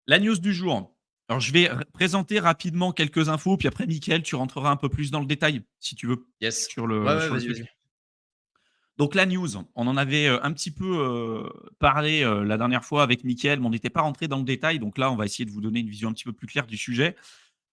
La news du jour. Alors, je vais présenter rapidement quelques infos, puis après, Mickaël, tu rentreras un peu plus dans le détail, si tu veux, Yes. Ouais, ouais, sur le vas-y, truc. vas-y. Donc, la news, on en avait un petit peu parlé la dernière fois avec Mickaël, mais on n'était pas rentré dans le détail. Donc là, on va essayer de vous donner une vision un petit peu plus claire du sujet.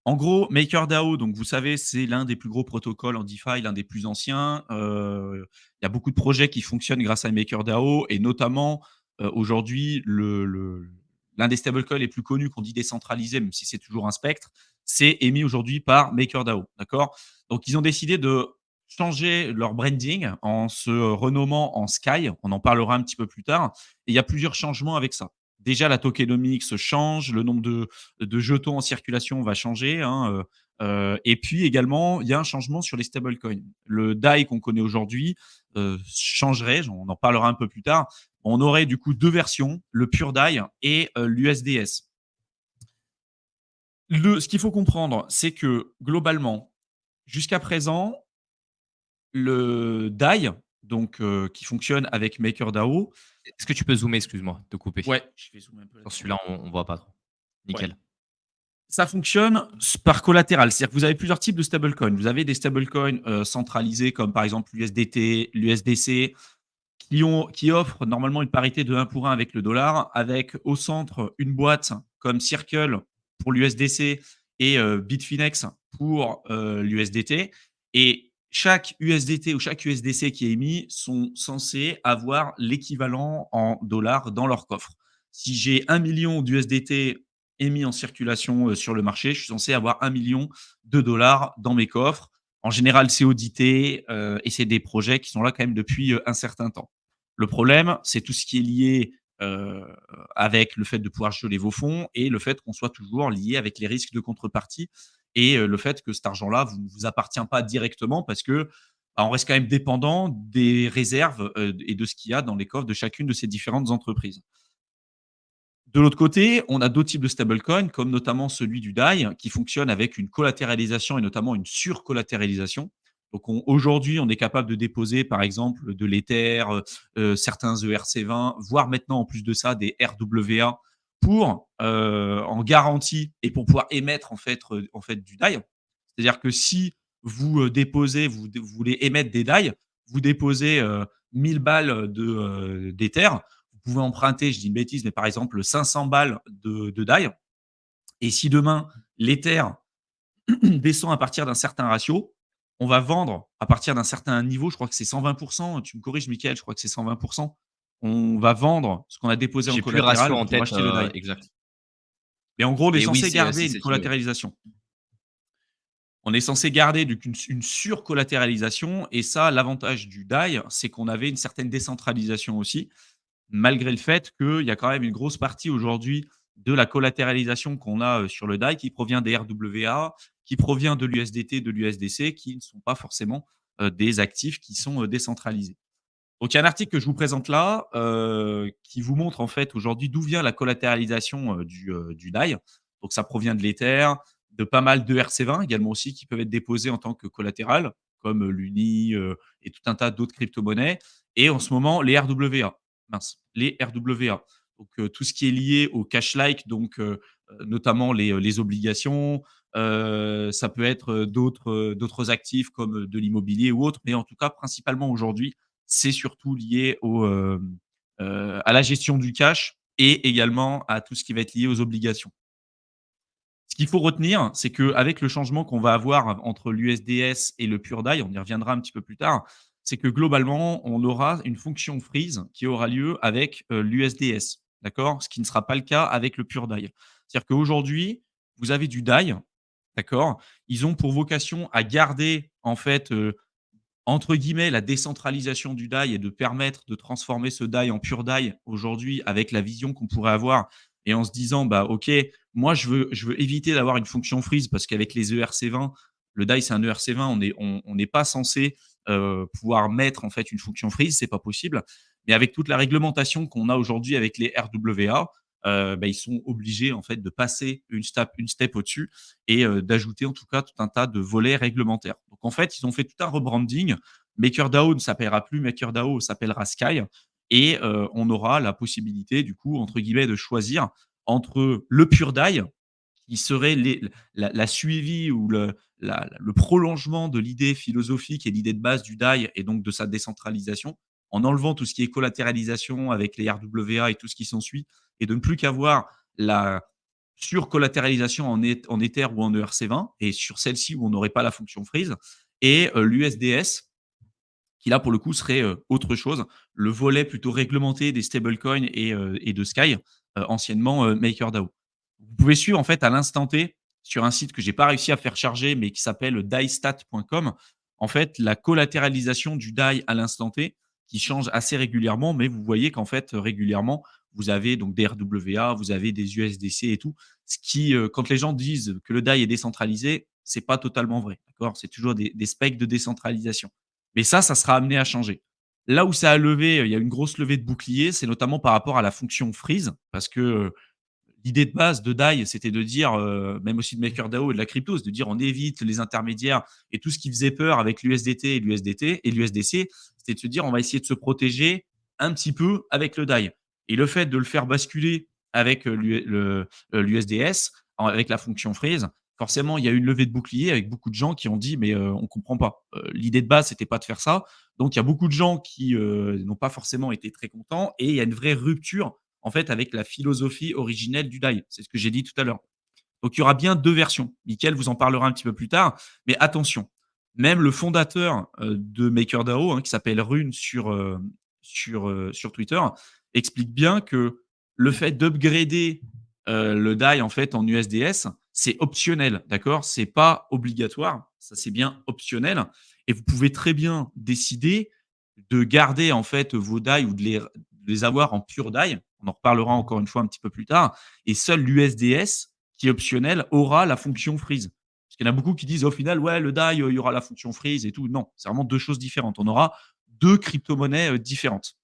En gros, MakerDAO, donc vous savez, c'est l'un des plus gros protocoles en DeFi, l'un des plus anciens. Il y a beaucoup de projets qui fonctionnent grâce à MakerDAO et notamment aujourd'hui, l'un des stablecoins les plus connus qu'on dit décentralisé, même si c'est toujours un spectre, c'est émis aujourd'hui par MakerDAO. D'accord. Donc, ils ont décidé de changer leur branding en se renommant en Sky. On en parlera un petit peu plus tard. Et il y a plusieurs changements avec ça. Déjà, la tokenomics change, le nombre de jetons en circulation va changer. Et puis également, il y a un changement sur les stablecoins. Le DAI qu'on connaît aujourd'hui changerait, on en parlera un peu plus tard. On aurait du coup deux versions, le Pure DAI et l'USDS. Ce qu'il faut comprendre, c'est que globalement, jusqu'à présent, le DAI, donc qui fonctionne avec MakerDAO, Est-ce que tu peux zoomer, excuse-moi, de couper? ouais, je vais zoomer un peu Sur là-dessus. celui-là, on voit pas trop. Ouais. Nickel. Ça fonctionne par collatéral. C'est-à-dire que vous avez plusieurs types de stablecoins. Vous avez des stablecoins centralisés comme par exemple l'USDT, l'USDC, qui offrent normalement une parité de 1 pour 1 avec le dollar, avec au centre une boîte comme Circle pour l'USDC et Bitfinex pour l'USDT. Et chaque USDT ou chaque USDC qui est émis sont censés avoir l'équivalent en dollars dans leur coffre. Si j'ai 1 million d'USDT émis en circulation sur le marché, je suis censé avoir 1 million de dollars dans mes coffres. En général, c'est audité et c'est des projets qui sont là quand même depuis un certain temps. Le problème, c'est tout ce qui est lié avec le fait de pouvoir geler vos fonds et le fait qu'on soit toujours lié avec les risques de contrepartie et le fait que cet argent-là ne vous appartient pas directement parce que bah, on reste quand même dépendant des réserves et de ce qu'il y a dans les coffres de chacune de ces différentes entreprises. De l'autre côté, on a d'autres types de stablecoins, comme notamment celui du DAI, qui fonctionne avec une collatéralisation et notamment une surcollatéralisation. Donc aujourd'hui, on est capable de déposer, par exemple, de l'Ether, certains ERC20, voire maintenant, en plus de ça, des RWA pour en garantie et pour pouvoir émettre en fait du DAI. C'est-à-dire que si vous déposez, vous voulez émettre des DAI, vous déposez 1000 balles d'Ether, vous pouvez emprunter, je dis une bêtise, mais par exemple 500 balles de DAI. Et si demain, l'Ether descend à partir d'un certain ratio, on va vendre à partir d'un certain niveau, je crois que c'est 120%, tu me corriges, Michael, je crois que c'est 120%. On va vendre ce qu'on a déposé en J'ai plus le ratio collatéral en pour tête, acheter le DAI. exact. Mais en gros, on est Mais oui, censé c'est garder c'est une cette idée, ouais. collatéralisation. On est censé garder une surcollatéralisation. Et ça, l'avantage du DAI, c'est qu'on avait une certaine décentralisation aussi, malgré le fait qu'il y a quand même une grosse partie aujourd'hui de la collatéralisation qu'on a sur le DAI qui provient des RWA, qui provient de l'USDT, de l'USDC, qui ne sont pas forcément des actifs qui sont décentralisés. Donc, il y a un article que je vous présente là qui vous montre en fait aujourd'hui d'où vient la collatéralisation du DAI. Donc, ça provient de l'Ether, de pas mal de RC20 également aussi qui peuvent être déposés en tant que collatéral, comme l'Uni et tout un tas d'autres crypto-monnaies. Et en ce moment, les RWA. Mince, les RWA. Donc, tout ce qui est lié au cash-like, donc notamment les obligations. Ça peut être d'autres actifs comme de l'immobilier ou autre, mais en tout cas, principalement aujourd'hui, c'est surtout lié à la gestion du cash et également à tout ce qui va être lié aux obligations. Ce qu'il faut retenir, c'est qu'avec le changement qu'on va avoir entre l'USDS et le Pure DAI, on y reviendra un petit peu plus tard, c'est que globalement, on aura une fonction freeze qui aura lieu avec l'USDS, d'accord? Ce qui ne sera pas le cas avec le Pure DAI. C'est-à-dire qu'aujourd'hui, vous avez du DAI, d'accord? Ils ont pour vocation à garder en fait entre guillemets, la décentralisation du DAI et de permettre de transformer ce DAI en pur DAI aujourd'hui avec la vision qu'on pourrait avoir et en se disant, bah, OK, moi, je veux éviter d'avoir une fonction freeze parce qu'avec les ERC20, le DAI, c'est un ERC20, on n'est pas censé pouvoir mettre en fait une fonction freeze, c'est pas possible. Mais avec toute la réglementation qu'on a aujourd'hui avec les RWA, bah, ils sont obligés en fait de passer une step au-dessus et d'ajouter en tout cas tout un tas de volets réglementaires. Donc en fait, ils ont fait tout un rebranding. MakerDAO ne s'appellera plus MakerDAO, s'appellera Sky et on aura la possibilité du coup entre guillemets de choisir entre le pure DAI, qui serait la suivi ou le prolongement de l'idée philosophique et l'idée de base du DAI et donc de sa décentralisation, en enlevant tout ce qui est collatéralisation avec les RWA et tout ce qui s'ensuit, et de ne plus qu'avoir la surcollatéralisation en Ether ou en ERC20, et sur celle-ci où on n'aurait pas la fonction freeze, et l'USDS, qui là, pour le coup, serait autre chose. Le volet plutôt réglementé des stablecoins et de Sky, anciennement MakerDAO. Vous pouvez suivre en fait à l'instant T sur un site que j'ai pas réussi à faire charger, mais qui s'appelle daistat.com. En fait, la collatéralisation du DAI à l'instant T qui change assez régulièrement, mais vous voyez qu'en fait, régulièrement, vous avez donc des RWA, vous avez des USDC et tout. Ce qui, quand les gens disent que le DAI est décentralisé, c'est pas totalement vrai. D'accord. C'est toujours des specs de décentralisation. Mais ça sera amené à changer. Là où ça a levé, il y a une grosse levée de bouclier, c'est notamment par rapport à la fonction freeze, parce que l'idée de base de DAI, c'était de dire, même aussi de MakerDAO et de la crypto, c'est de dire on évite les intermédiaires et tout ce qui faisait peur avec l'USDT et l'USDC, c'était de se dire on va essayer de se protéger un petit peu avec le DAI. Et le fait de le faire basculer avec l'USDS, avec la fonction freeze, forcément, il y a eu une levée de bouclier avec beaucoup de gens qui ont dit mais on comprend pas. L'idée de base, c'était pas de faire ça. Donc il y a beaucoup de gens qui n'ont pas forcément été très contents et il y a une vraie rupture en fait, avec la philosophie originelle du DAI. C'est ce que j'ai dit tout à l'heure. Donc, il y aura bien 2 versions. Mickaël vous en parlera un petit peu plus tard. Mais attention, même le fondateur de MakerDAO, qui s'appelle Rune sur Twitter, explique bien que le fait d'upgrader le DAI en fait en USDS, c'est optionnel, d'accord. C'est pas obligatoire, ça c'est bien optionnel. Et vous pouvez très bien décider de garder en fait vos DAI ou de les avoir en pure DAI. On en reparlera encore une fois un petit peu plus tard. Et seul l'USDS, qui est optionnel, aura la fonction freeze. Parce qu'il y en a beaucoup qui disent au final, ouais, le DAI, il y aura la fonction freeze et tout. Non, c'est vraiment 2 choses différentes. On aura 2 crypto-monnaies différentes.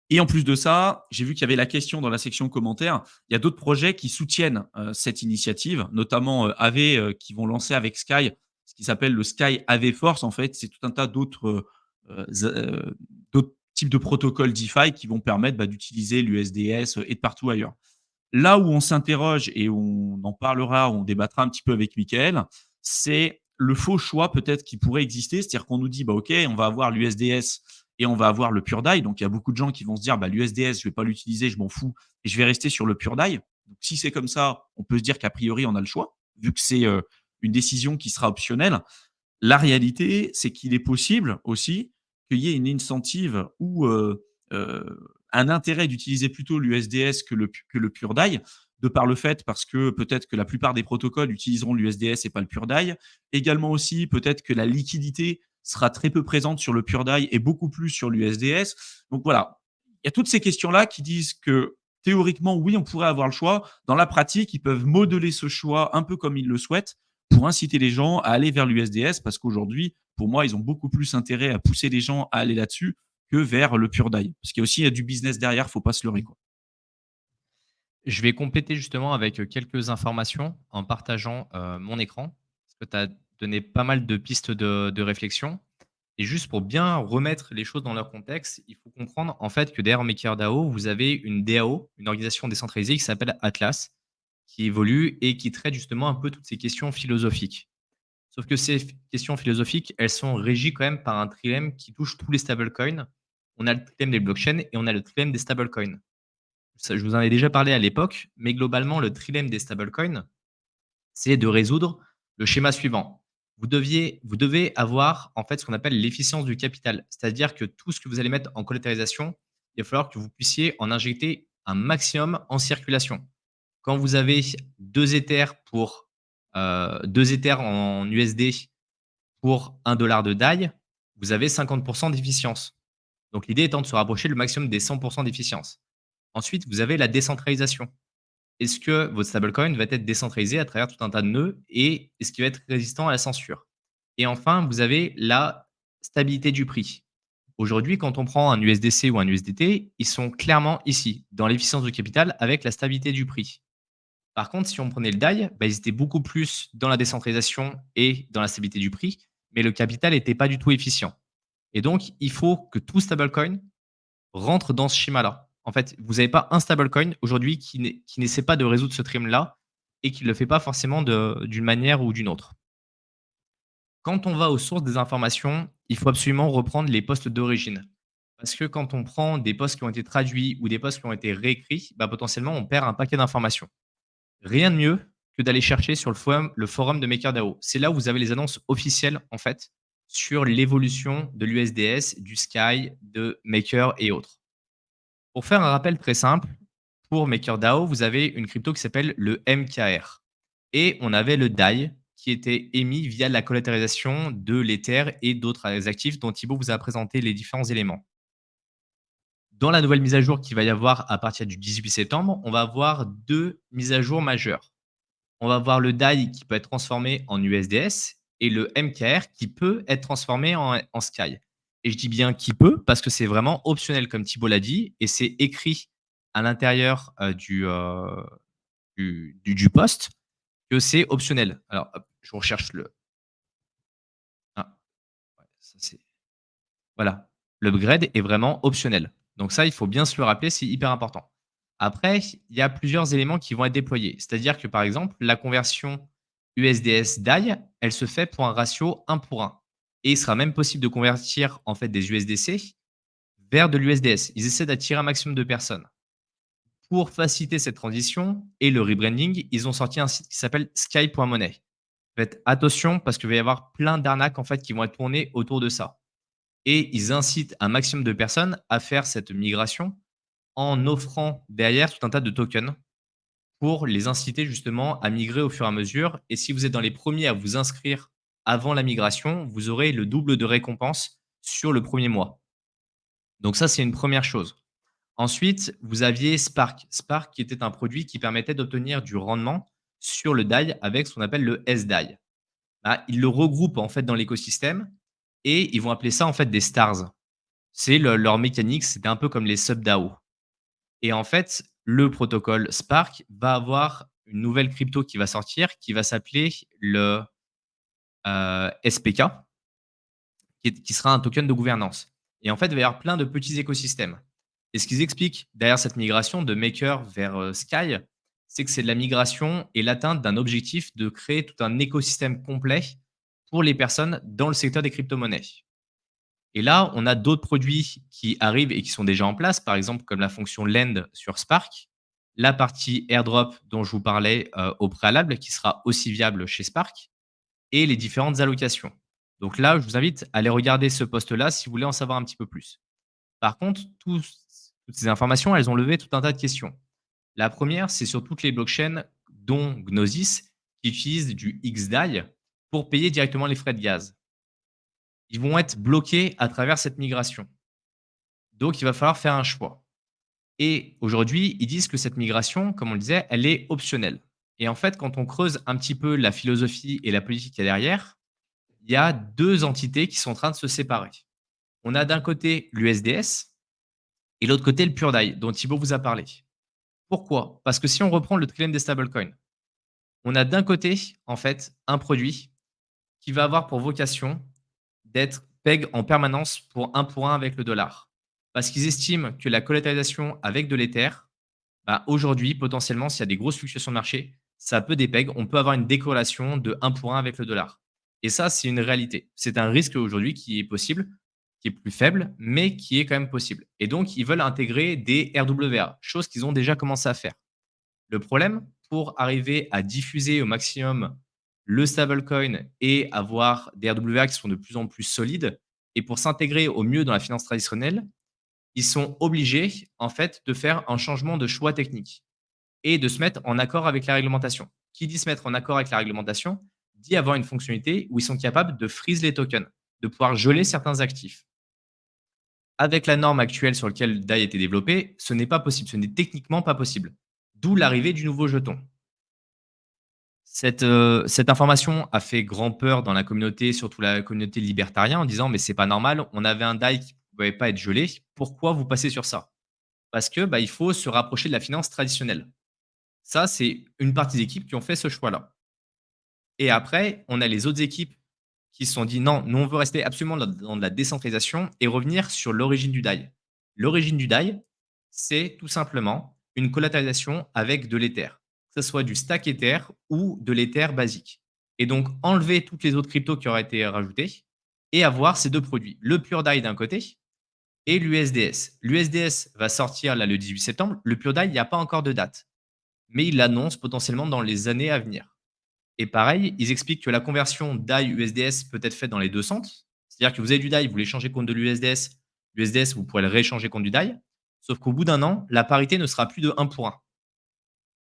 Et en plus de ça, j'ai vu qu'il y avait la question dans la section commentaires. Il y a d'autres projets qui soutiennent cette initiative, notamment AV qui vont lancer avec Sky ce qui s'appelle le Sky AV Force. En fait, c'est tout un tas d'autres types de protocoles DeFi qui vont permettre d'utiliser l'USDS et de partout ailleurs. Là où on s'interroge et on en parlera, on débattra un petit peu avec Mickaël, c'est le faux choix peut-être qui pourrait exister. C'est-à-dire qu'on nous dit, OK, on va avoir l'USDS et on va avoir le Pure DAI. Donc, il y a beaucoup de gens qui vont se dire, l'USDS, je ne vais pas l'utiliser, je m'en fous, et je vais rester sur le Pure DAI. Donc, si c'est comme ça, on peut se dire qu'a priori, on a le choix, vu que c'est une décision qui sera optionnelle. La réalité, c'est qu'il est possible aussi qu'il y ait une incentive ou un intérêt d'utiliser plutôt l'USDS que le Pure DAI, de par le fait parce que peut-être que la plupart des protocoles utiliseront l'USDS et pas le Pure DAI. Également aussi, peut-être que la liquidité sera très peu présente sur le Pure DAI et beaucoup plus sur l'USDS. Donc voilà, il y a toutes ces questions-là qui disent que théoriquement, oui, on pourrait avoir le choix. Dans la pratique, ils peuvent modeler ce choix un peu comme ils le souhaitent pour inciter les gens à aller vers l'USDS parce qu'aujourd'hui, pour moi, ils ont beaucoup plus intérêt à pousser les gens à aller là-dessus que vers le pure DAI. Parce qu'il y a aussi du business derrière, faut pas se leurrer, quoi. Je vais compléter justement avec quelques informations en partageant mon écran, parce que tu as donné pas mal de pistes de réflexion. Et juste pour bien remettre les choses dans leur contexte, il faut comprendre en fait que derrière MakerDAO, vous avez une DAO, une organisation décentralisée qui s'appelle Atlas, qui évolue et qui traite justement un peu toutes ces questions philosophiques. Sauf que ces questions philosophiques, elles sont régies quand même par un trilemme qui touche tous les stablecoins. On a le trilemme des blockchains et on a le trilemme des stablecoins. Je vous en ai déjà parlé à l'époque, mais globalement, le trilemme des stablecoins, c'est de résoudre le schéma suivant. Vous devez avoir en fait ce qu'on appelle l'efficience du capital, c'est-à-dire que tout ce que vous allez mettre en collatéralisation, il va falloir que vous puissiez en injecter un maximum en circulation. Quand vous avez 2 Ethers pour 2 Ethers en USD pour 1 $ de DAI, vous avez 50% d'efficience. Donc l'idée étant de se rapprocher le maximum des 100% d'efficience. Ensuite, vous avez la décentralisation. Est-ce que votre stablecoin va être décentralisé à travers tout un tas de nœuds et est-ce qu'il va être résistant à la censure? Et enfin, vous avez la stabilité du prix. Aujourd'hui, quand on prend un USDC ou un USDT, ils sont clairement ici, dans l'efficience de capital avec la stabilité du prix. Par contre, si on prenait le DAI, ils étaient beaucoup plus dans la décentralisation et dans la stabilité du prix, mais le capital n'était pas du tout efficient. Et donc, il faut que tout stablecoin rentre dans ce schéma-là. En fait, vous n'avez pas un stablecoin aujourd'hui qui n'essaie pas de résoudre ce trim-là et qui ne le fait pas forcément d'une manière ou d'une autre. Quand on va aux sources des informations, il faut absolument reprendre les postes d'origine. Parce que quand on prend des postes qui ont été traduits ou des postes qui ont été réécrits, bah, potentiellement, on perd un paquet d'informations. Rien de mieux que d'aller chercher sur le forum de MakerDAO. C'est là où vous avez les annonces officielles, en fait, sur l'évolution de l'USDS, du Sky, de Maker et autres. Pour faire un rappel très simple, pour MakerDAO, vous avez une crypto qui s'appelle le MKR. Et on avait le DAI qui était émis via la collatéralisation de l'Ether et d'autres actifs dont Thibaut vous a présenté les différents éléments. Dans la nouvelle mise à jour qu'il va y avoir à partir du 18 septembre, on va avoir deux mises à jour majeures. On va voir le DAI qui peut être transformé en USDS et le MKR qui peut être transformé en Sky. Et je dis bien qui peut parce que c'est vraiment optionnel, comme Thibault l'a dit, et c'est écrit à l'intérieur du post que c'est optionnel. Alors, hop, je recherche le. Ah, ouais, ça c'est. Voilà. L'upgrade est vraiment optionnel. Donc ça, il faut bien se le rappeler, c'est hyper important. Après, il y a plusieurs éléments qui vont être déployés. C'est-à-dire que, par exemple, la conversion USDS DAI, elle se fait pour un ratio 1 pour 1. Et il sera même possible de convertir en fait des USDC vers de l'USDS. Ils essaient d'attirer un maximum de personnes. Pour faciliter cette transition et le rebranding, ils ont sorti un site qui s'appelle sky.money. Faites attention parce qu'il va y avoir plein d'arnaques en fait qui vont être tournées autour de ça. Et ils incitent un maximum de personnes à faire cette migration en offrant derrière tout un tas de tokens pour les inciter justement à migrer au fur et à mesure. Et si vous êtes dans les premiers à vous inscrire avant la migration, vous aurez le double de récompense sur le premier mois. Donc ça, c'est une première chose. Ensuite, vous aviez Spark. Spark qui était un produit qui permettait d'obtenir du rendement sur le DAI avec ce qu'on appelle le SDAI. Bah, ils le regroupent en fait dans l'écosystème et ils vont appeler ça en fait des stars. C'est leur mécanique, c'était un peu comme les sub-DAO. Et en fait, le protocole Spark va avoir une nouvelle crypto qui va sortir, qui va s'appeler le SPK, qui sera un token de gouvernance. Et en fait, il va y avoir plein de petits écosystèmes. Et ce qu'ils expliquent derrière cette migration de Maker vers Sky, c'est que c'est de la migration et l'atteinte d'un objectif de créer tout un écosystème complet pour les personnes dans le secteur des crypto-monnaies. Et là, on a d'autres produits qui arrivent et qui sont déjà en place, par exemple comme la fonction Lend sur Spark, la partie airdrop dont je vous parlais au préalable, qui sera aussi viable chez Spark, et les différentes allocations. Donc là, je vous invite à aller regarder ce post-là si vous voulez en savoir un petit peu plus. Par contre, toutes ces informations, elles ont levé tout un tas de questions. La première, c'est sur toutes les blockchains, dont Gnosis, qui utilisent du XDAI pour payer directement les frais de gaz. Ils vont être bloqués à travers cette migration. Donc, il va falloir faire un choix. Et aujourd'hui, ils disent que cette migration, comme on le disait, elle est optionnelle. Et en fait, quand on creuse un petit peu la philosophie et la politique qu'il y a derrière, il y a deux entités qui sont en train de se séparer. On a d'un côté l'USDS et l'autre côté le Pure DAI, dont Thibaut vous a parlé. Pourquoi? Parce que si on reprend le trilemme des stablecoins, on a d'un côté, en fait, un produit qui va avoir pour vocation d'être peg en permanence pour un avec le dollar. Parce qu'ils estiment que la collatéralisation avec de l'Ether, bah, aujourd'hui, potentiellement, s'il y a des grosses fluctuations de marché, ça peut dépeg. On peut avoir une décorrélation de un pour un avec le dollar. Et ça, c'est une réalité. C'est un risque aujourd'hui qui est possible, qui est plus faible, mais qui est quand même possible. Et donc, ils veulent intégrer des RWA, chose qu'ils ont déjà commencé à faire. Le problème, pour arriver à diffuser au maximum le stablecoin et avoir des RWA qui sont de plus en plus solides, et pour s'intégrer au mieux dans la finance traditionnelle, ils sont obligés, en fait, de faire un changement de choix technique et de se mettre en accord avec la réglementation. Qui dit se mettre en accord avec la réglementation, dit avoir une fonctionnalité où ils sont capables de freeze les tokens, de pouvoir geler certains actifs. Avec la norme actuelle sur laquelle DAI a été développé, ce n'est pas possible, ce n'est techniquement pas possible. D'où l'arrivée du nouveau jeton. Cette information a fait grand peur dans la communauté, surtout la communauté libertarienne, en disant: «Mais c'est pas normal, on avait un DAI qui ne pouvait pas être gelé, pourquoi vous passez sur ça?» Parce que, bah, il faut se rapprocher de la finance traditionnelle. Ça, c'est une partie des équipes qui ont fait ce choix-là. Et après, on a les autres équipes qui se sont dit: «Non, nous, on veut rester absolument dans de la décentralisation et revenir sur l'origine du DAI». L'origine du DAI, C'est tout simplement une collatéralisation avec de l'Ether, que ce soit du stack Ether ou de l'Ether basique. Et donc, enlever toutes les autres cryptos qui auraient été rajoutées et avoir ces deux produits, le Pure DAI d'un côté et l'USDS. L'USDS va sortir là le 18 septembre. Le Pure DAI, il n'y a pas encore de date, mais il l'annonce potentiellement dans les années à venir. Et pareil, ils expliquent que la conversion DAI-USDS peut être faite dans les deux sens. C'est-à-dire que vous avez du DAI, vous voulez changer contre de l'USDS. L'USDS, vous pourrez le rééchanger contre du DAI. Sauf qu'au bout d'un an, la parité ne sera plus de 1 pour 1.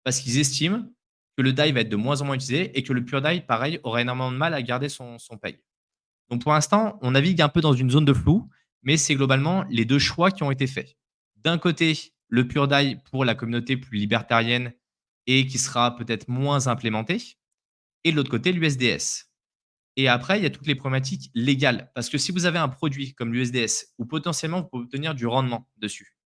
Parce qu'ils estiment que le DAI va être de moins en moins utilisé et que le pure DAI, pareil, aura énormément de mal à garder son peg. Donc pour l'instant, on navigue un peu dans une zone de flou, mais c'est globalement les deux choix qui ont été faits. D'un côté, le pure DAI pour la communauté plus libertarienne et qui sera peut-être moins implémenté, et de l'autre côté, l'USDS. Et après, il y a toutes les problématiques légales. Parce que si vous avez un produit comme l'USDS, où potentiellement vous pouvez obtenir du rendement dessus,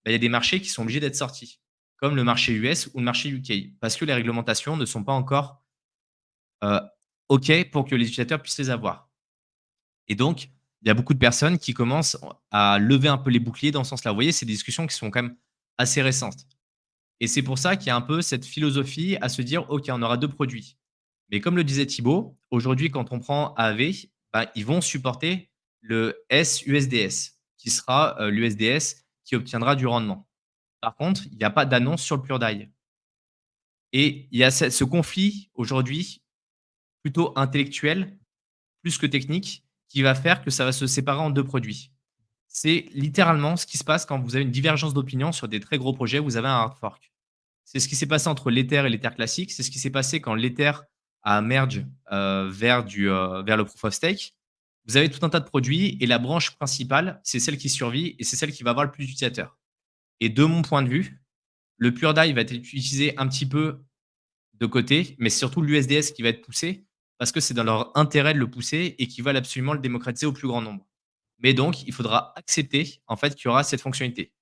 bah, il y a des marchés qui sont obligés d'être sortis, comme le marché US ou le marché UK, parce que les réglementations ne sont pas encore euh, OK pour que les utilisateurs puissent les avoir. Et donc, il y a beaucoup de personnes qui commencent à lever un peu les boucliers dans ce sens-là. Vous voyez, c'est des discussions qui sont quand même assez récentes. Et c'est pour ça qu'il y a un peu cette philosophie à se dire, OK, on aura 2 produits. Mais comme le disait Thibaut, aujourd'hui, quand on prend AAV, bah, ils vont supporter le SUSDS, qui sera, l'USDS qui obtiendra du rendement. Par contre, il n'y a pas d'annonce sur le Pure DAI. Et il y a ce conflit aujourd'hui, plutôt intellectuel, plus que technique, qui va faire que ça va se séparer en 2 produits. C'est littéralement ce qui se passe quand vous avez une divergence d'opinion sur des très gros projets, vous avez un hard fork. C'est ce qui s'est passé entre l'Ether et l'Ether classique. C'est ce qui s'est passé quand l'Ether a merge vers le proof of stake. Vous avez tout un tas de produits et la branche principale, c'est celle qui survit et c'est celle qui va avoir le plus d'utilisateurs. Et de mon point de vue, le Pure DAI va être utilisé un petit peu de côté, mais c'est surtout l'USDS qui va être poussé parce que c'est dans leur intérêt de le pousser et qu'ils veulent absolument le démocratiser au plus grand nombre. Mais donc, il faudra accepter en fait qu'il y aura cette fonctionnalité.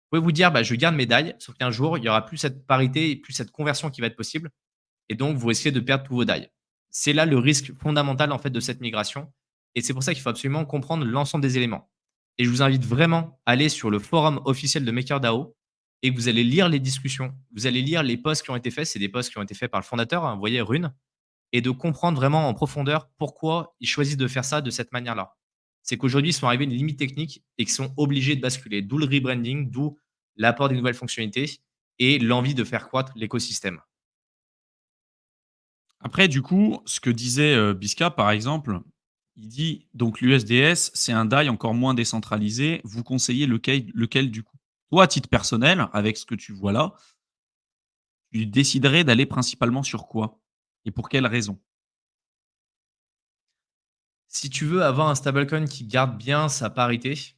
Vous pouvez vous dire, bah, je garde médaille, sauf qu'un jour, il y aura plus cette parité et plus cette conversion qui va être possible. Et donc, vous risquez de perdre tous vos DAI. C'est là le risque fondamental en fait de cette migration. Et c'est pour ça qu'il faut absolument comprendre l'ensemble des éléments. Et je vous invite vraiment à aller sur le forum officiel de MakerDAO et que vous allez lire les discussions. Vous allez lire les posts qui ont été faits. C'est des posts qui ont été faits par le fondateur, hein, vous voyez, Rune, et de comprendre vraiment en profondeur pourquoi ils choisissent de faire ça de cette manière-là. C'est qu'aujourd'hui, ils sont arrivés à une limite technique et qu'ils sont obligés de basculer. D'où le rebranding, d'où l'apport des nouvelles fonctionnalités et l'envie de faire croître l'écosystème. Après, du coup, ce que disait, Bisca, par exemple, il dit donc l'USDS, c'est un DAI encore moins décentralisé. Vous conseillez lequel du coup? Toi, à titre personnel, avec ce que tu vois là, tu déciderais d'aller principalement sur quoi? Et pour quelle raison? Si tu veux avoir un stablecoin qui garde bien sa parité,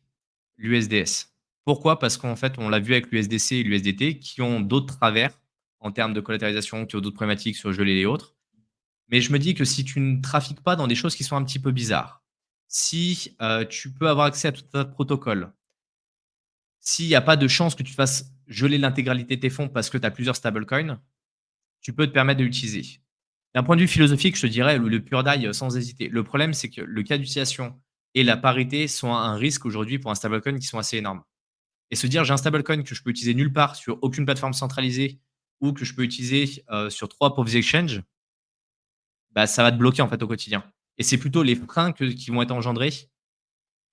l'USDS. Pourquoi? Parce qu'en fait, on l'a vu avec l'USDC et l'USDT qui ont d'autres travers en termes de collatéralisation, qui ont d'autres problématiques sur gelé et autres. Mais je me dis que si tu ne trafiques pas dans des choses qui sont un petit peu bizarres, si, tu peux avoir accès à tout un tas de protocoles, s'il n'y a pas de chance que tu te fasses geler l'intégralité de tes fonds parce que tu as plusieurs stablecoins, tu peux te permettre de l'utiliser. D'un point de vue philosophique, je te dirais le pure DAI, sans hésiter. Le problème, c'est que le cas d'utilisation et la parité sont un risque aujourd'hui pour un stablecoin qui sont assez énormes. Et se dire: «J'ai un stablecoin que je peux utiliser nulle part sur aucune plateforme centralisée ou que je peux utiliser, sur 3 Proxy Exchange», bah, ça va te bloquer, en fait, au quotidien. Et c'est plutôt les freins qui vont être engendrés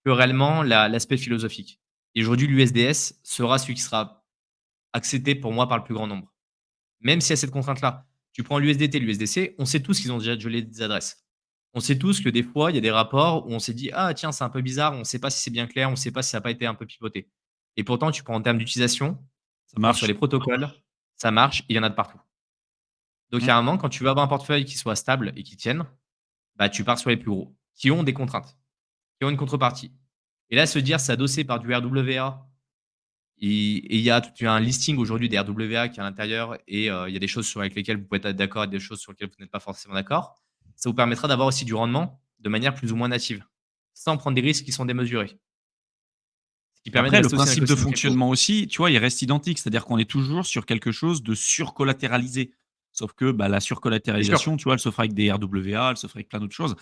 que réellement l'aspect philosophique. Et aujourd'hui, l'USDS sera celui qui sera accepté pour moi par le plus grand nombre. Même s'il y a cette contrainte-là. Tu prends l'USDT, l'USDC, on sait tous qu'ils ont déjà gelé des adresses. On sait tous que des fois, il y a des rapports où on s'est dit: «Ah tiens, c'est un peu bizarre», on ne sait pas si c'est bien clair, on ne sait pas si ça n'a pas été un peu pipoté. Et pourtant, tu prends en termes d'utilisation, Ça tu prends sur les marche? protocoles, ça marche, il y en a de partout. Donc il y Mmh. a un moment, quand tu veux avoir un portefeuille qui soit stable et qui tienne, bah, tu pars sur les plus gros, qui ont des contraintes, qui ont une contrepartie. Et là, se dire: «C'est adossé par du RWA». Et il y a tout un listing aujourd'hui des RWA qui est à l'intérieur et il y a des choses avec lesquelles vous pouvez être d'accord et des choses sur lesquelles vous n'êtes pas forcément d'accord. Ça vous permettra d'avoir aussi du rendement de manière plus ou moins native, sans prendre des risques qui sont démesurés. Ce qui permet de Après, le rester aussi dans principe de l'écosystème crypto. fonctionnement aussi, tu vois, il reste identique. C'est-à-dire qu'on est toujours sur quelque chose de surcollatéralisé. Sauf que, bah, la C'est sûr. surcollatéralisation, tu vois, elle se fera avec des RWA, elle se fera avec plein d'autres choses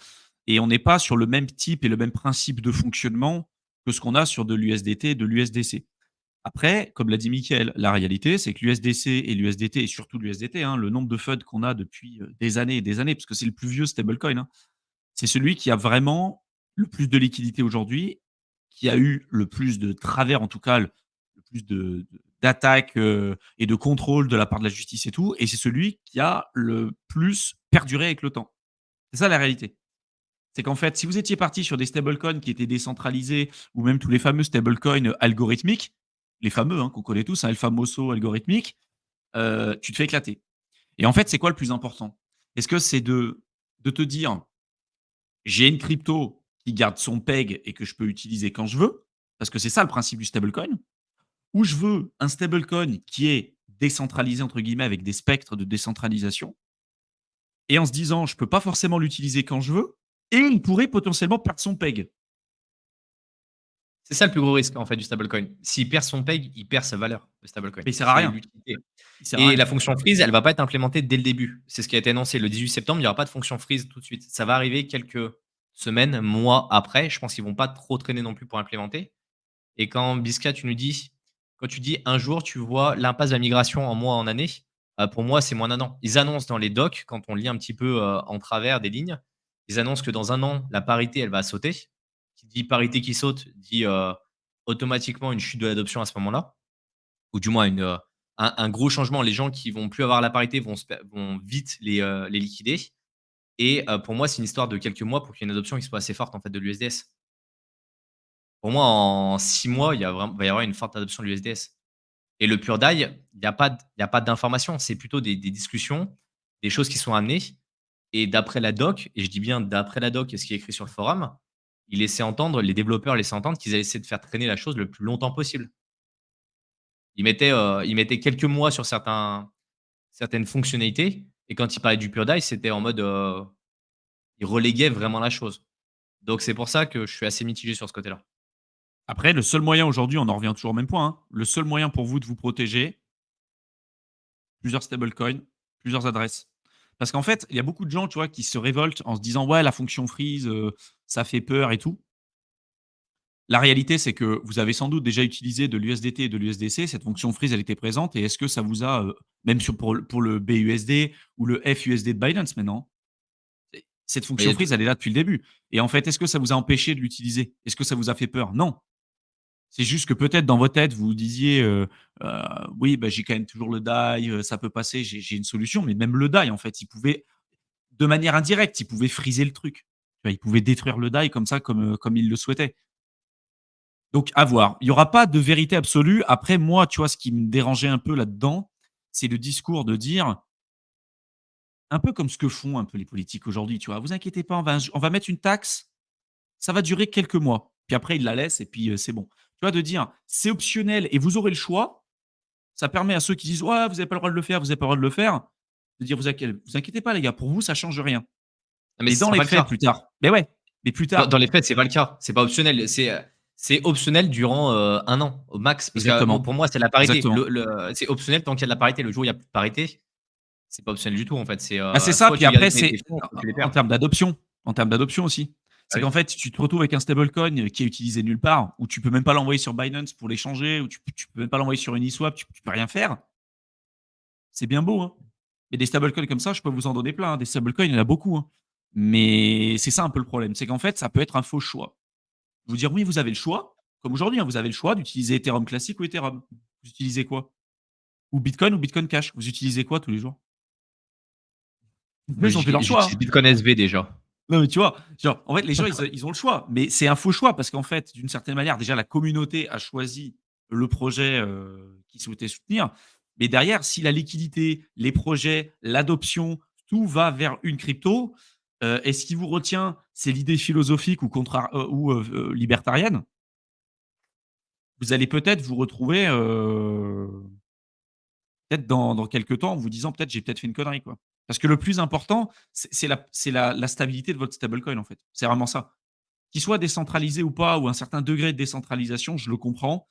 et on n'est pas sur le même type et le même principe de fonctionnement que ce qu'on a sur de l'USDT et de l'USDC. Après, comme l'a dit Mickaël, la réalité, c'est que l'USDC et l'USDT et surtout l'USDT, hein, le nombre de FUD qu'on a depuis, des années et des années, parce que c'est le plus vieux stablecoin, hein. C'est celui qui a vraiment le plus de liquidité aujourd'hui, qui a eu le plus de travers, en tout cas, le plus d'attaques, et de contrôle de la part de la justice et tout, et c'est celui qui a le plus perduré avec le temps. C'est ça la réalité. C'est qu'en fait, si vous étiez parti sur des stablecoins qui étaient décentralisés ou même tous les fameux stablecoins algorithmiques, les fameux, hein, qu'on connaît tous, hein, El Famoso algorithmique, tu te fais éclater. Et en fait, c'est quoi le plus important? Est-ce que c'est de te dire: «J'ai une crypto qui garde son peg et que je peux utiliser quand je veux», parce que c'est ça le principe du stablecoin, ou je veux un stablecoin qui est «décentralisé» entre guillemets avec des spectres de décentralisation et en se disant: «Je peux pas forcément l'utiliser quand je veux» et il pourrait potentiellement perdre son peg. C'est ça le plus gros risque, en fait, du stablecoin. S'il perd son peg, il perd sa valeur, le stablecoin. Mais il sert à C'est rien. l'utilité. Il sert à Et rien. la fonction freeze, elle va pas être implémentée dès le début. C'est ce qui a été annoncé le 18 septembre, il y aura pas de fonction freeze tout de suite. Ça va arriver quelques semaines, mois après. Je pense qu'ils vont pas trop traîner non plus pour implémenter. Et quand Bisca, quand tu dis un jour, tu vois l'impasse de la migration en mois, en année, pour moi, c'est moins d'un an. Ils annoncent dans les docs, quand on lit un petit peu en travers des lignes, ils annoncent que dans un an, la parité, elle va sauter. Qui dit parité qui saute, dit automatiquement une chute de l'adoption à ce moment-là, ou du moins un gros changement. Les gens qui vont plus avoir la parité vont vite les liquider. Et pour moi, c'est une histoire de quelques mois pour qu'il y ait une adoption qui soit assez forte en fait de l'USDS. Pour moi, en 6 mois, va y avoir une forte adoption de l'USDS. Et le pure DAI, il y a pas d'informations, c'est plutôt des discussions, des choses qui sont amenées. Et d'après la doc, et je dis bien d'après la doc et ce qui est écrit sur le forum, les développeurs laissaient entendre qu'ils allaient essayer de faire traîner la chose le plus longtemps possible. Ils mettaient quelques mois sur certaines fonctionnalités, et quand ils parlaient du pure DAI, c'était en mode, ils reléguaient vraiment la chose. Donc c'est pour ça que je suis assez mitigé sur ce côté-là. Après, le seul moyen aujourd'hui, on en revient toujours au même point, hein, le seul moyen pour vous de vous protéger, plusieurs stablecoins, plusieurs adresses. Parce qu'en fait, il y a beaucoup de gens, tu vois, qui se révoltent en se disant: «Ouais, la fonction freeze, ça fait peur et tout». La réalité, c'est que vous avez sans doute déjà utilisé de l'USDT et de l'USDC. Cette fonction freeze, elle était présente et est-ce que ça vous a, même pour le BUSD ou le FUSD de Binance maintenant, cette fonction Mais freeze, elle est là depuis le début et en fait, est-ce que ça vous a empêché de l'utiliser? Est-ce que ça vous a fait peur? Non. C'est juste que peut-être dans votre tête, vous vous disiez, heu: «Oui, bah, j'ai quand même toujours le DAI, ça peut passer, j'ai une solution». Mais même le DAI, en fait, il pouvait de manière indirecte, il pouvait freezer le truc. Tu vois? Il pouvait détruire le DAI comme ça, comme il le souhaitait. Donc à voir. Il y aura pas de vérité absolue. Après moi, tu vois, ce qui me dérangeait un peu là-dedans, c'est le discours de dire un peu comme ce que font un peu les politiques aujourd'hui, tu vois? «Vous inquiétez pas, on va mettre une taxe, ça va durer quelques mois». Puis après, ils la laissent et puis, c'est bon. Tu vois, de dire: «C'est optionnel et vous aurez le choix». Ça permet à ceux qui disent: «Ouais, vous avez pas le droit de le faire, vous avez pas le droit de le faire», de dire: «Vous inquiétez pas les gars, pour vous, ça change rien». non, mais Mais ce dans sera les pas le faits, cas. plus tard mais ouais, mais plus Dans tard les faits, c'est pas le cas. C'est pas optionnel. C'est optionnel durant, 1 an au max, parce que, exactement, pour moi, c'est la parité. exactement. C'est optionnel tant qu'il y a de la parité. Le jour où il y a plus de parité, c'est pas optionnel du tout, en fait. C'est, Bah, c'est ça, soit puis tu gagnes après tes c'est fonds, soit tu les en perds. termes d'adoption aussi. Ah C'est oui. qu'en fait, tu te retrouves avec un stablecoin qui est utilisé nulle part, où tu peux même pas l'envoyer sur Binance pour l'échanger, où tu peux même pas l'envoyer sur Uniswap, tu peux rien faire. C'est bien beau, hein. Et des stablecoins comme ça, je peux vous en donner plein, hein. Des stablecoins, il y en a beaucoup, hein. Mais c'est ça un peu le problème, c'est qu'en fait, ça peut être un faux choix. Vous dire: «Oui, vous avez le choix», comme aujourd'hui, hein, vous avez le choix d'utiliser Ethereum classique ou Ethereum. Vous utilisez quoi? Ou Bitcoin Cash. Vous utilisez quoi tous les jours? Moi, Ils ont fait leur choix, j'utilise hein. Bitcoin SV déjà. Non, mais tu vois? Genre, en fait, les gens, ils ont le choix, mais c'est un faux choix parce qu'en fait, d'une certaine manière, déjà, la communauté a choisi le projet, qu'ils souhaitaient soutenir. Mais derrière, si la liquidité, les projets, l'adoption, tout va vers une crypto, et ce qui vous retient, c'est l'idée philosophique ou libertarienne, vous allez peut-être vous retrouver, peut-être dans quelques temps en vous disant: «Peut-être, j'ai peut-être fait une connerie, quoi». Parce que le plus important, c'est la stabilité de votre stablecoin, en fait. C'est vraiment ça. Qu'il soit décentralisé ou pas, ou un certain degré de décentralisation, je le comprends